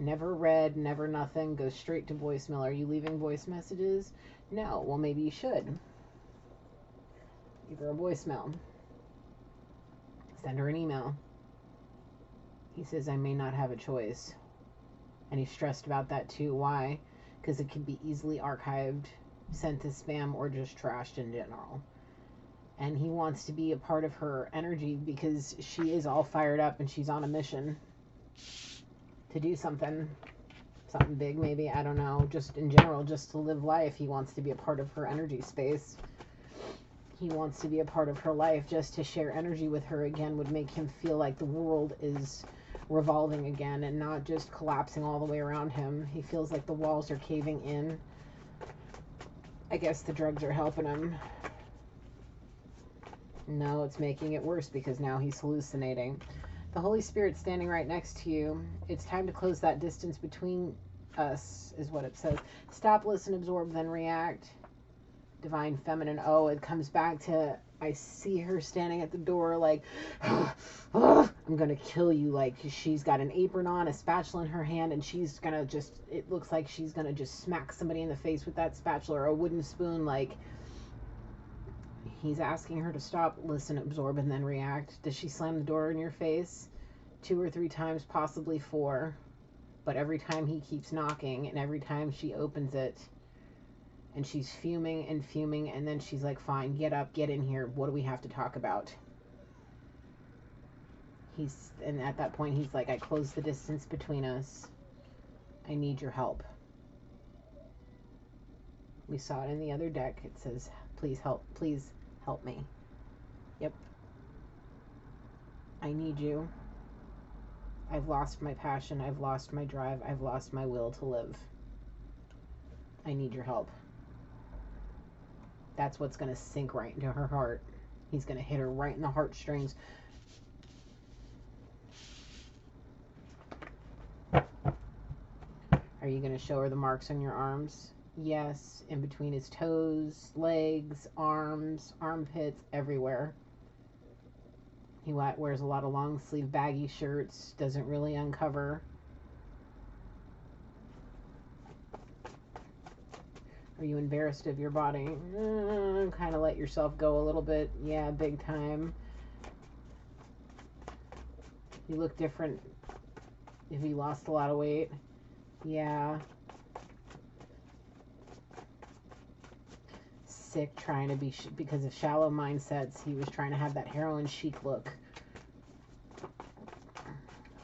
Never read, never nothing, goes straight to voicemail. Are you leaving voice messages? No. Well, maybe you should. Leave her a voicemail. Send her an email. He says, I may not have a choice. And he's stressed about that too. Why? Because it could be easily archived, sent to spam, or just trashed in general. And he wants to be a part of her energy because she is all fired up and she's on a mission to do something big, maybe, I don't know, just in general, just to live life. He wants to be a part of her energy space. He wants to be a part of her life. Just to share energy with her again would make him feel like the world is revolving again and not just collapsing all the way around him. He feels like the walls are caving in. I guess the drugs are helping him. No, it's making it worse because now he's hallucinating. The Holy Spirit's standing right next to you. It's time to close that distance between us, is what it says. Stop, listen, absorb, then react. Divine Feminine. Oh, it comes back to, I see her standing at the door like, I'm going to kill you. Like, she's got an apron on, a spatula in her hand, and she's going to just, it looks like she's going to just smack somebody in the face with that spatula or a wooden spoon. Like, he's asking her to stop, listen, absorb, and then react. Does she slam the door in your face? 2 or 3 times, possibly 4. But every time he keeps knocking, and every time she opens it, and she's fuming, and then she's like, fine, get up, get in here. What do we have to talk about? And at that point, he's like, I closed the distance between us. I need your help. We saw it in the other deck. It says, please help me. Yep. I need you. I've lost my passion. I've lost my drive. I've lost my will to live. I need your help. That's what's going to sink right into her heart. He's going to hit her right in the heartstrings. Are you going to show her the marks on your arms? Yes, in between his toes, legs, arms, armpits, everywhere. He wears a lot of long sleeve baggy shirts, doesn't really uncover. Are you embarrassed of your body? Kind of let yourself go a little bit. Yeah, big time. You look different If he lost a lot of weight. Yeah. Sick, trying to be, because of shallow mindsets, he was trying to have that heroin chic look.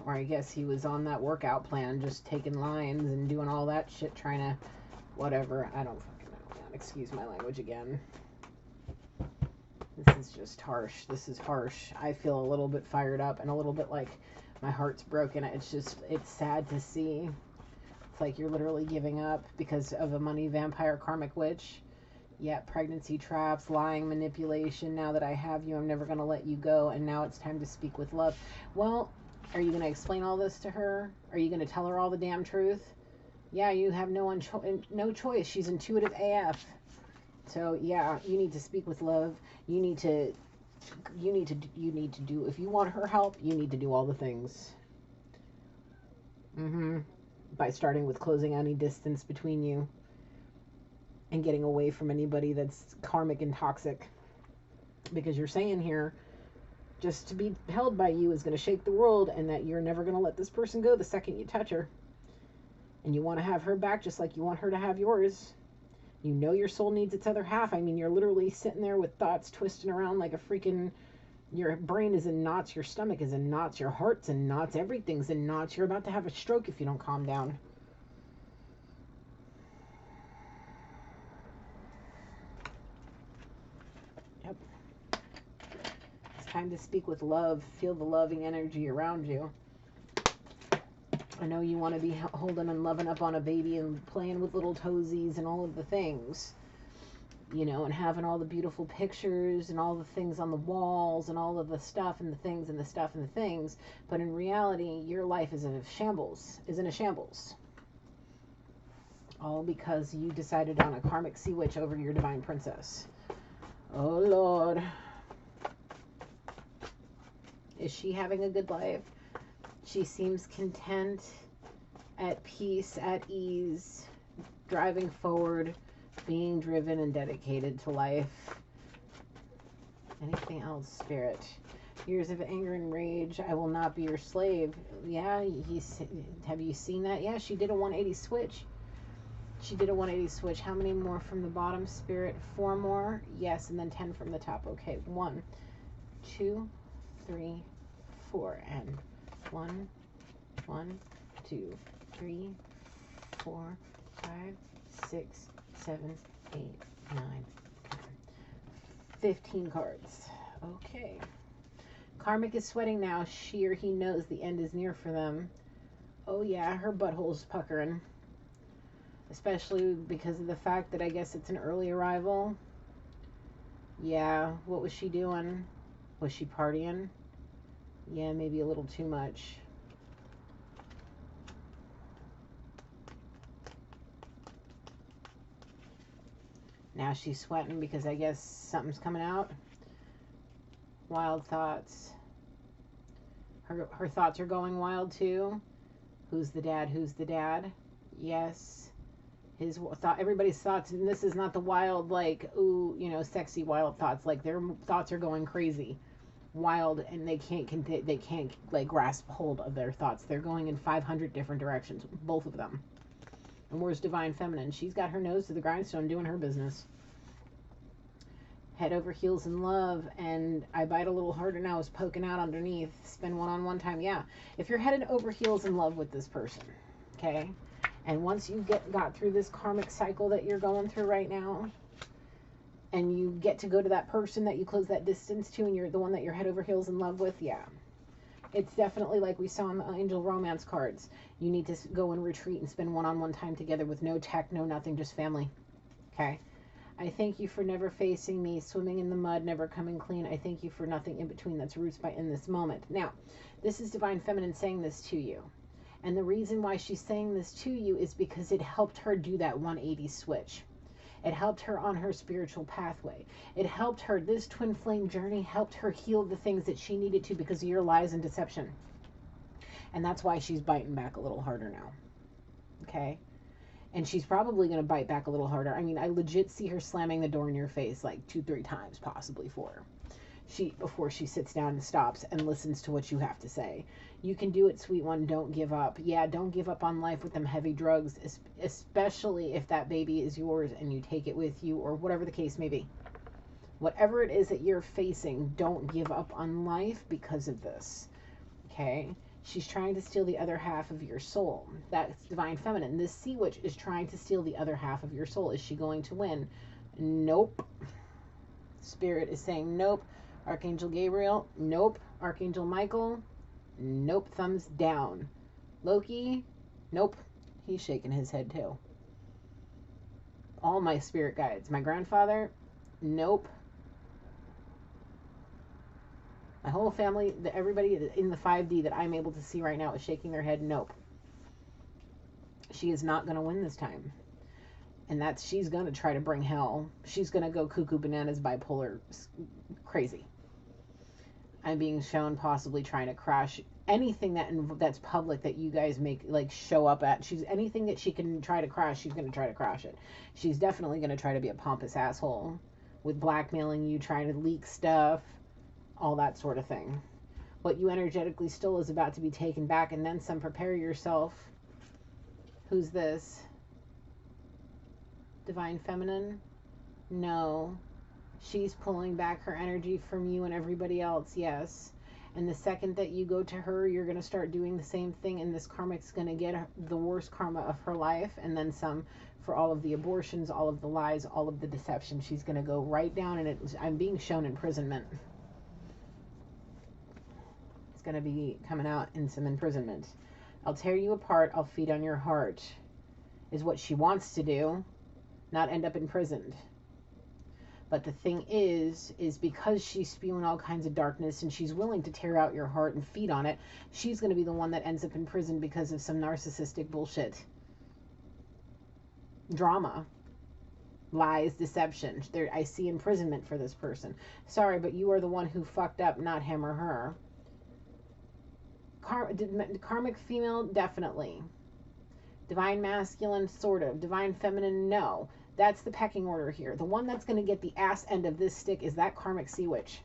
Or I guess he was on that workout plan, just taking lines and doing all that shit, trying to, whatever. I don't fucking know, man. Excuse my language again. This is just harsh. This is harsh. I feel a little bit fired up and a little bit like my heart's broken. It's just, it's sad to see. It's like you're literally giving up because of a money vampire karmic witch. Yeah, pregnancy traps, lying, manipulation. Now that I have you, I'm never going to let you go. And now it's time to speak with love. Well, are you going to explain all this to her? Are you going to tell her all the damn truth? Yeah, you have no choice. She's intuitive AF. So yeah, you need to speak with love. You need to do, if you want her help, you need to do all the things. By starting with closing any distance between you and getting away from anybody that's karmic and toxic. Because you're saying here, just to be held by you is going to shake the world, and that you're never going to let this person go the second you touch her. And you want to have her back just like you want her to have yours. You know your soul needs its other half. I mean, you're literally sitting there with thoughts twisting around like a freaking... Your brain is in knots, your stomach is in knots, your heart's in knots, everything's in knots. You're about to have a stroke if you don't calm down. Yep. It's time to speak with love. Feel the loving energy around you. I know you want to be holding and loving up on a baby and playing with little toesies and all of the things, you know, and having all the beautiful pictures and all the things on the walls and all of the stuff and the things and the stuff and the things. But in reality, your life is in a shambles. All because you decided on a karmic sea witch over your divine princess. Oh, Lord. Is she having a good life? She seems content, at peace, at ease, driving forward, being driven and dedicated to life. Anything else, Spirit? Years of anger and rage. I will not be your slave. Yeah, have you seen that? Yeah, she did a 180 switch. She did a 180 switch. How many more from the bottom, Spirit? 4 more? Yes, and then 10 from the top. Okay, 1, 2, 3, 4, and 1, 2, 3, 4, 5, 6, 7, 8, 9, 10. 15 cards. Okay. Karmic is sweating now. She or he knows the end is near for them. Oh yeah, her butthole's puckering. Especially because of the fact that I guess it's an early arrival. Yeah, what was she doing? Was she partying? Yeah, maybe a little too much. Now she's sweating because I guess something's coming out. Wild thoughts. Her thoughts are going wild too. Who's the dad? Who's the dad? Yes. His thought. Everybody's thoughts, and this is not the wild, like, ooh, you know, sexy wild thoughts. Like, their thoughts are going crazy, wild, and they can't like grasp hold of their thoughts. They're going in 500 different directions, both of them. And where's Divine Feminine? She's got her nose to the grindstone doing her business. Head over heels in love, and I bite a little harder now is poking out underneath. Spend one-on-one time. Yeah, if you're headed over heels in love with this person, okay, and once you got through this karmic cycle that you're going through right now, and you get to go to that person that you close that distance to, and you're the one that you're head over heels in love with, yeah, it's definitely like we saw in the angel romance cards. You need to go and retreat and spend one-on-one time together with no tech, no nothing, just family. Okay. I thank you for never facing me, swimming in the mud, never coming clean. I thank you for nothing in between. That's roots by in this moment. Now, this is Divine Feminine saying this to you. And the reason why she's saying this to you is because it helped her do that 180 switch. It helped her on her spiritual pathway. It helped her, this twin flame journey helped her heal the things that she needed to because of your lies and deception. And that's why she's biting back a little harder now. Okay? And she's probably going to bite back a little harder. I mean, I legit see her slamming the door in your face like 2-3 times, possibly 4. before she sits down and stops and listens to what you have to say. You can do it, sweet one. Don't give up. Yeah, don't give up on life with them heavy drugs, especially if that baby is yours and you take it with you, or whatever the case may be. Whatever it is that you're facing, don't give up on life because of this. Okay? She's trying to steal the other half of your soul. That's divine feminine. This sea witch is trying to steal the other half of your soul. Is she going to win? Nope. Spirit is saying nope. Archangel Gabriel, nope. Archangel Michael, nope. Thumbs down. Loki, nope. He's shaking his head too. All my spirit guides. My grandfather, nope. My whole family, everybody in the 5D that I'm able to see right now is shaking their head, nope. She is not going to win this time. And she's going to try to bring hell. She's going to go cuckoo bananas, bipolar, crazy. I'm being shown possibly trying to crash anything that's public that you guys make, like, show up at. Anything that she can try to crash, she's going to try to crash it. She's definitely going to try to be a pompous asshole with blackmailing you, trying to leak stuff, all that sort of thing. What you energetically stole is about to be taken back, and then some. Prepare yourself. Who's this? Divine feminine? No. She's pulling back her energy from you and everybody else, yes. And the second that you go to her, you're going to start doing the same thing, and this karmic's going to get the worst karma of her life, and then some, for all of the abortions, all of the lies, all of the deception. She's going to go right down, and I'm being shown imprisonment. Going to be coming out in some imprisonment. I'll tear you apart, I'll feed on your heart, is what she wants to do, not end up imprisoned. But the thing is because she's spewing all kinds of darkness and she's willing to tear out your heart and feed on it, she's going to be the one that ends up in prison because of some narcissistic bullshit. Drama. Lies, deception. I see imprisonment for this person. Sorry, but you are the one who fucked up, not him or her. Karmic female, definitely. Divine masculine, sort of. Divine feminine, no. That's the pecking order here. The one that's going to get the ass end of this stick is that karmic sea witch.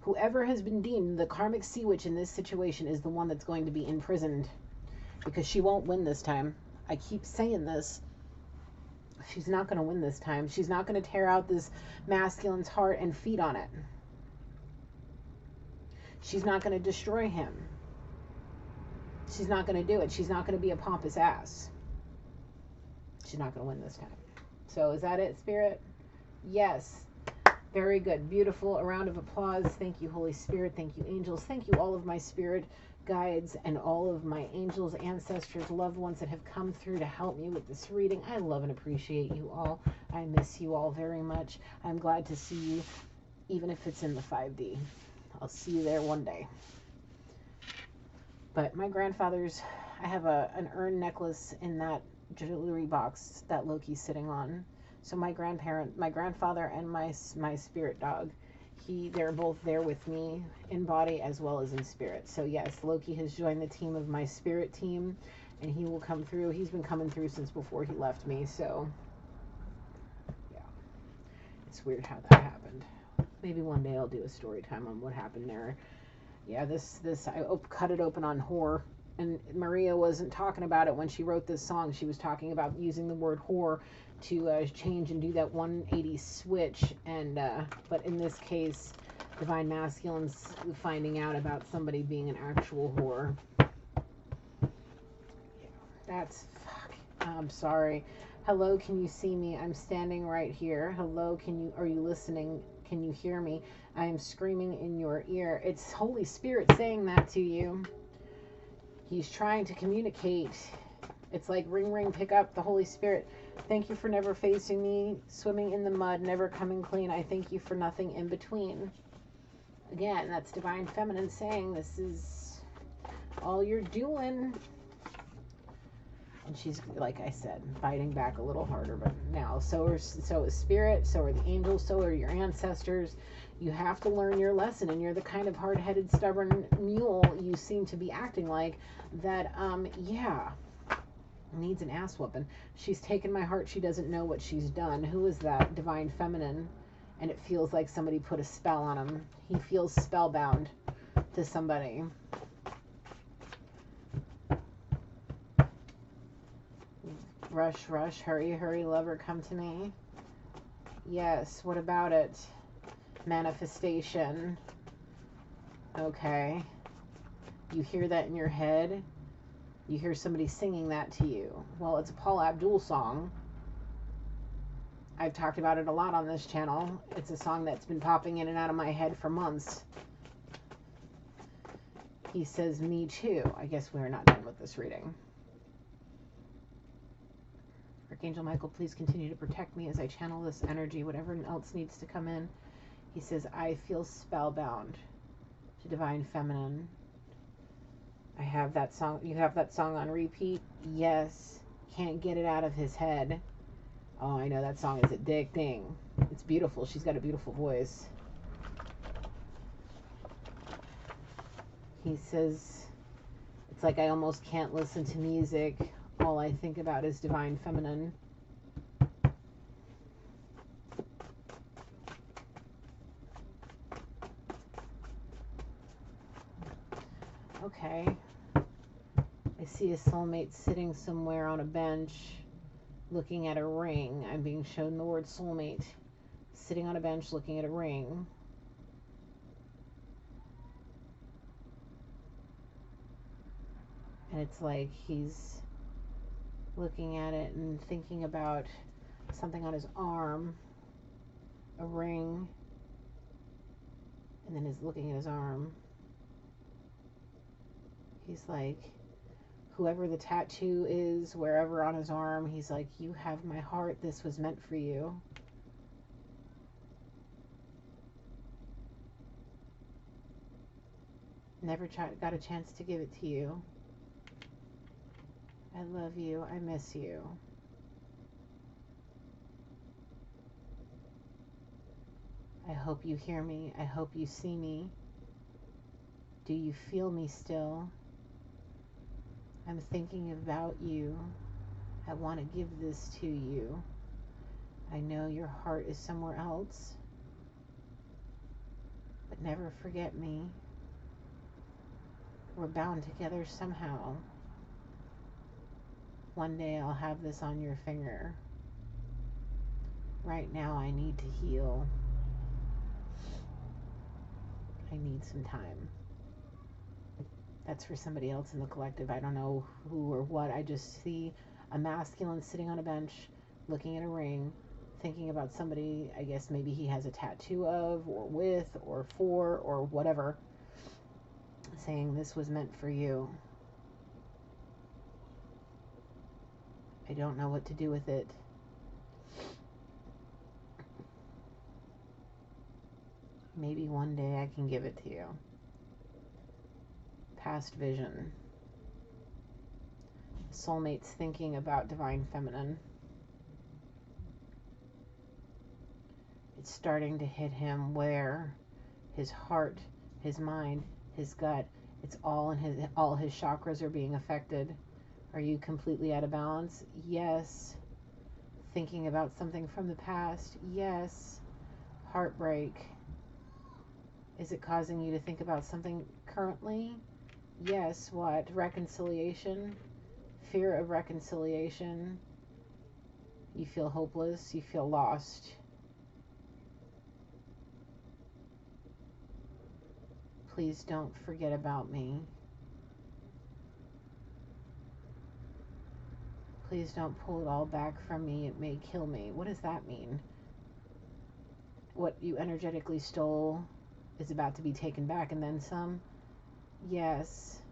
Whoever has been deemed the karmic sea witch in this situation is the one that's going to be imprisoned, because she won't win this time. I keep saying this. She's not going to win this time. She's not going to tear out this masculine's heart and feed on it. She's not going to destroy him. She's not going to do it. She's not going to be a pompous ass. She's not going to win this time. So is that it, Spirit? Yes. Very good. Beautiful. A round of applause. Thank you, Holy Spirit. Thank you, angels. Thank you, all of my spirit guides and all of my angels, ancestors, loved ones that have come through to help me with this reading. I love and appreciate you all. I miss you all very much. I'm glad to see you, even if it's in the 5D. I'll see you there one day. But my grandfather's, I have an urn necklace in that jewelry box that Loki's sitting on. So my grandfather and my spirit dog, they're both there with me in body as well as in spirit. So yes, Loki has joined the team of my spirit team, and he will come through. He's been coming through since before he left me. So yeah, it's weird how that happened. Maybe one day I'll do a story time on what happened there. Yeah, I cut it open on whore, and Maria wasn't talking about it when she wrote this song. She was talking about using the word whore to change and do that 180 switch, and but in this case, divine masculine's finding out about somebody being an actual whore. Yeah, that's fuck. I'm sorry. Hello, can you see me? I'm standing right here. Hello, are you listening? Can you hear me? I am screaming in your ear. It's Holy Spirit saying that to you. He's trying to communicate. It's like ring, ring, pick up the Holy Spirit. Thank you for never facing me, swimming in the mud, never coming clean. I thank you for nothing in between. Again, that's divine feminine saying this is all you're doing. And she's, like I said, fighting back a little harder, but now so is spirit, so are the angels, so are your ancestors. You have to learn your lesson, and you're the kind of hard-headed, stubborn mule you seem to be acting like that, yeah, needs an ass whooping. She's taken my heart. She doesn't know what she's done. Who is that? Divine feminine. and it feels like somebody put a spell on him. He feels spellbound to somebody. Rush, rush, hurry, hurry, lover, come to me. Yes, what about it? Manifestation. Okay. You hear that in your head. You hear somebody singing that to you. Well, it's a Paul Abdul song. I've talked about it a lot on this channel. It's a song that's been popping in and out of my head for months. He says, me too. I guess we're not done with this reading. Archangel Michael, please continue to protect me as I channel this energy, whatever else needs to come in. He says, I feel spellbound to Divine Feminine. I have that song. You have that song on repeat? Yes. Can't get it out of his head. Oh, I know that song is addicting. It's beautiful. She's got a beautiful voice. He says, it's like I almost can't listen to music. All I think about is Divine Feminine. Okay. I see a soulmate sitting somewhere on a bench looking at a ring. I'm being shown the word soulmate. Sitting on a bench looking at a ring. And it's like he's looking at it and thinking about something on his arm, a ring, and then he's looking at his arm. He's like, whoever the tattoo is, wherever on his arm, he's like, you have my heart, this was meant for you. Never got a chance to give it to you. I love you. I miss you. I hope you hear me. I hope you see me. Do you feel me still? I'm thinking about you. I want to give this to you. I know your heart is somewhere else, but never forget me. We're bound together somehow. One day I'll have this on your finger. Right now I need to heal. I need some time. That's for somebody else in the collective. I don't know who or what. I just see a masculine sitting on a bench, looking at a ring, thinking about somebody, I guess maybe he has a tattoo of, or with, or for, or whatever, saying this was meant for you. I don't know what to do with it. Maybe one day I can give it to you. Past vision. Soulmates thinking about Divine Feminine. It's starting to hit him where his heart, his mind, his gut, it's all his chakras are being affected. Are you completely out of balance? Yes. Thinking about something from the past? Yes. Heartbreak. Is it causing you to think about something currently? Yes. What? Reconciliation? Fear of reconciliation? You feel hopeless? You feel lost? Please don't forget about me. Please don't pull it all back from me. It may kill me. What does that mean? What you energetically stole is about to be taken back and then some? Yes.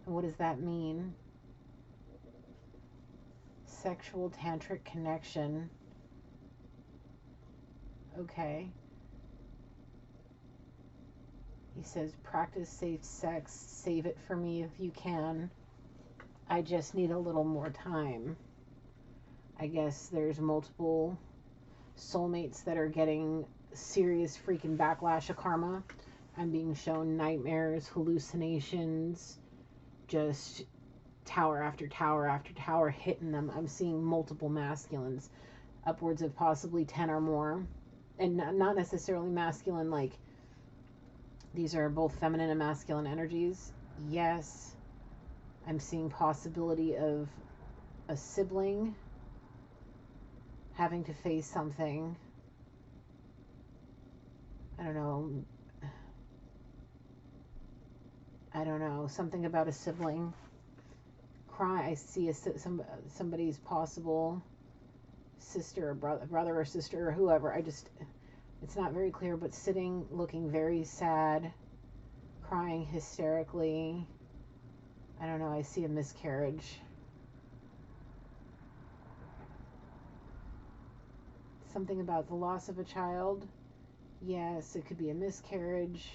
And what does that mean? Sexual tantric connection. Okay. He says, practice safe sex. Save it for me if you can. I just need a little more time. I guess there's multiple soulmates that are getting serious freaking backlash of karma. I'm being shown nightmares, hallucinations, just tower after tower after tower hitting them. I'm seeing multiple masculines. upwards of possibly 10 or more. And not necessarily masculine, like these are both feminine and masculine energies. Yes, I'm seeing possibility of a sibling having to face something. I don't know, something about a sibling. I see somebody's possible sister or brother or sister or whoever. It's not very clear, but sitting, looking very sad, crying hysterically. I don't know, I see a miscarriage. Something about the loss of a child. Yes, it could be a miscarriage,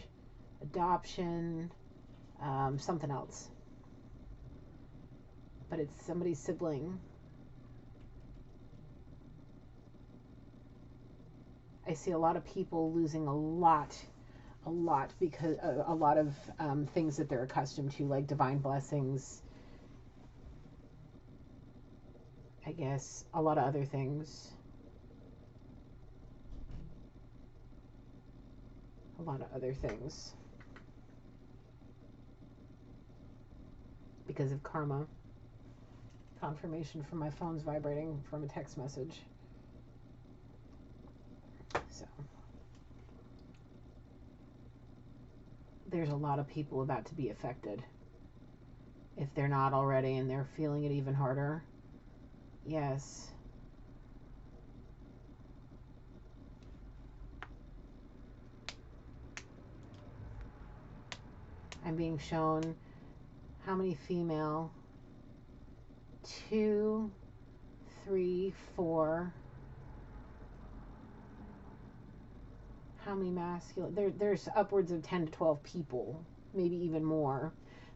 adoption, something else. But it's somebody's sibling. I see a lot of people losing a lot because a lot of things that they're accustomed to, like divine blessings, I guess, a lot of other things. Because of karma. Confirmation from my phone's vibrating from a text message. So there's a lot of people about to be affected, if they're not already, and they're feeling it even harder. Yes. I'm being shown how many female? 2, 3, 4. How many masculine? There's upwards of 10 to 12 people, maybe even more,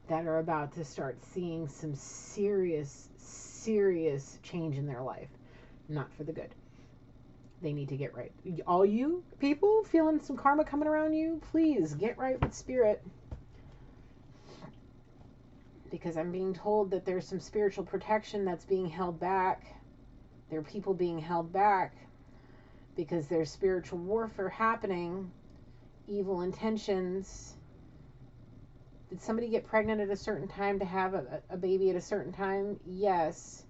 that are about to start seeing some serious change in their life. Not for the good. They need to get right. All you people feeling some karma coming around you, please get right with spirit. Because I'm being told that there's some spiritual protection that's being held back. There are people being held back because there's spiritual warfare happening, evil intentions. Did somebody get pregnant at a certain time to have a baby at a certain time? Yes.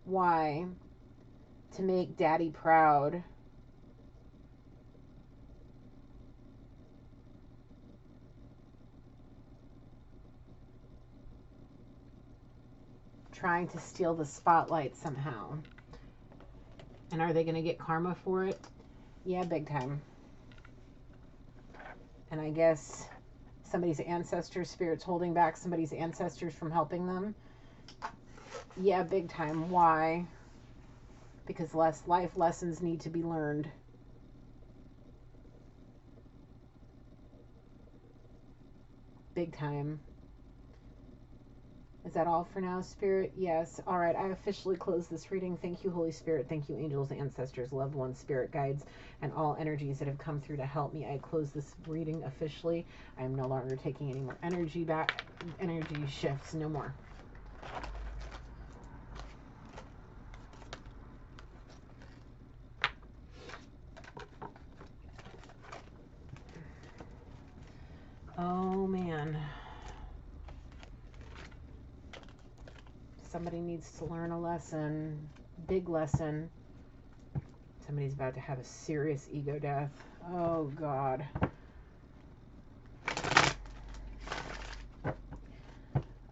Why? To make daddy proud. Trying to steal the spotlight somehow. And are they going to get karma for it? Yeah, big time. And I guess somebody's ancestors, spirits holding back somebody's ancestors from helping them. Yeah, big time. Why? Because life lessons need to be learned. Big time. Is that all for now, Spirit? Yes. All right. I officially close this reading. Thank you, Holy Spirit. Thank you, angels, ancestors, loved ones, spirit guides, and all energies that have come through to help me. I close this reading officially. I am no longer taking any more energy shifts. No more. Oh, man. Somebody needs to learn a lesson, big lesson. Somebody's about to have a serious ego death. Oh, God.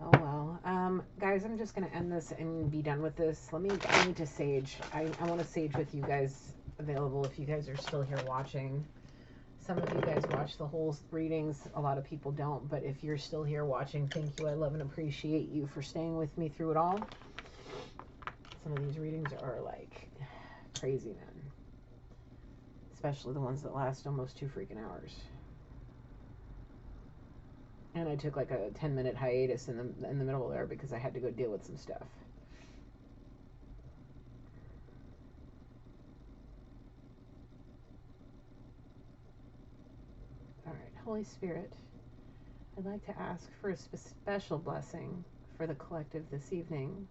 Oh, well. Guys, I'm just going to end this and be done with this. I need to sage. I want to sage with you guys available if you guys are still here watching. Some of you guys watch the whole readings. A lot of people don't. But if you're still here watching, thank you. I love and appreciate you for staying with me through it all. Some of these readings are like crazy, man. Especially the ones that last almost 2 freaking hours. And I took like a 10-minute hiatus in the middle there because I had to go deal with some stuff. Holy Spirit, I'd like to ask for a special blessing for the collective this evening.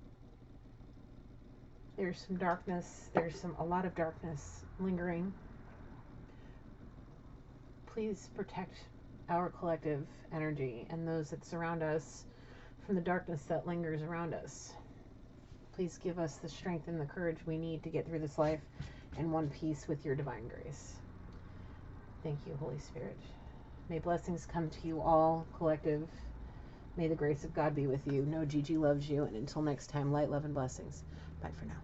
There's some darkness. There's a lot of darkness lingering. Please protect our collective energy and those that surround us from the darkness that lingers around us. Please give us the strength and the courage we need to get through this life in one piece with your divine grace. Thank you, Holy Spirit. May blessings come to you all, collective. May the grace of God be with you. Know Gigi loves you. And until next time, light, love, and blessings. Bye for now.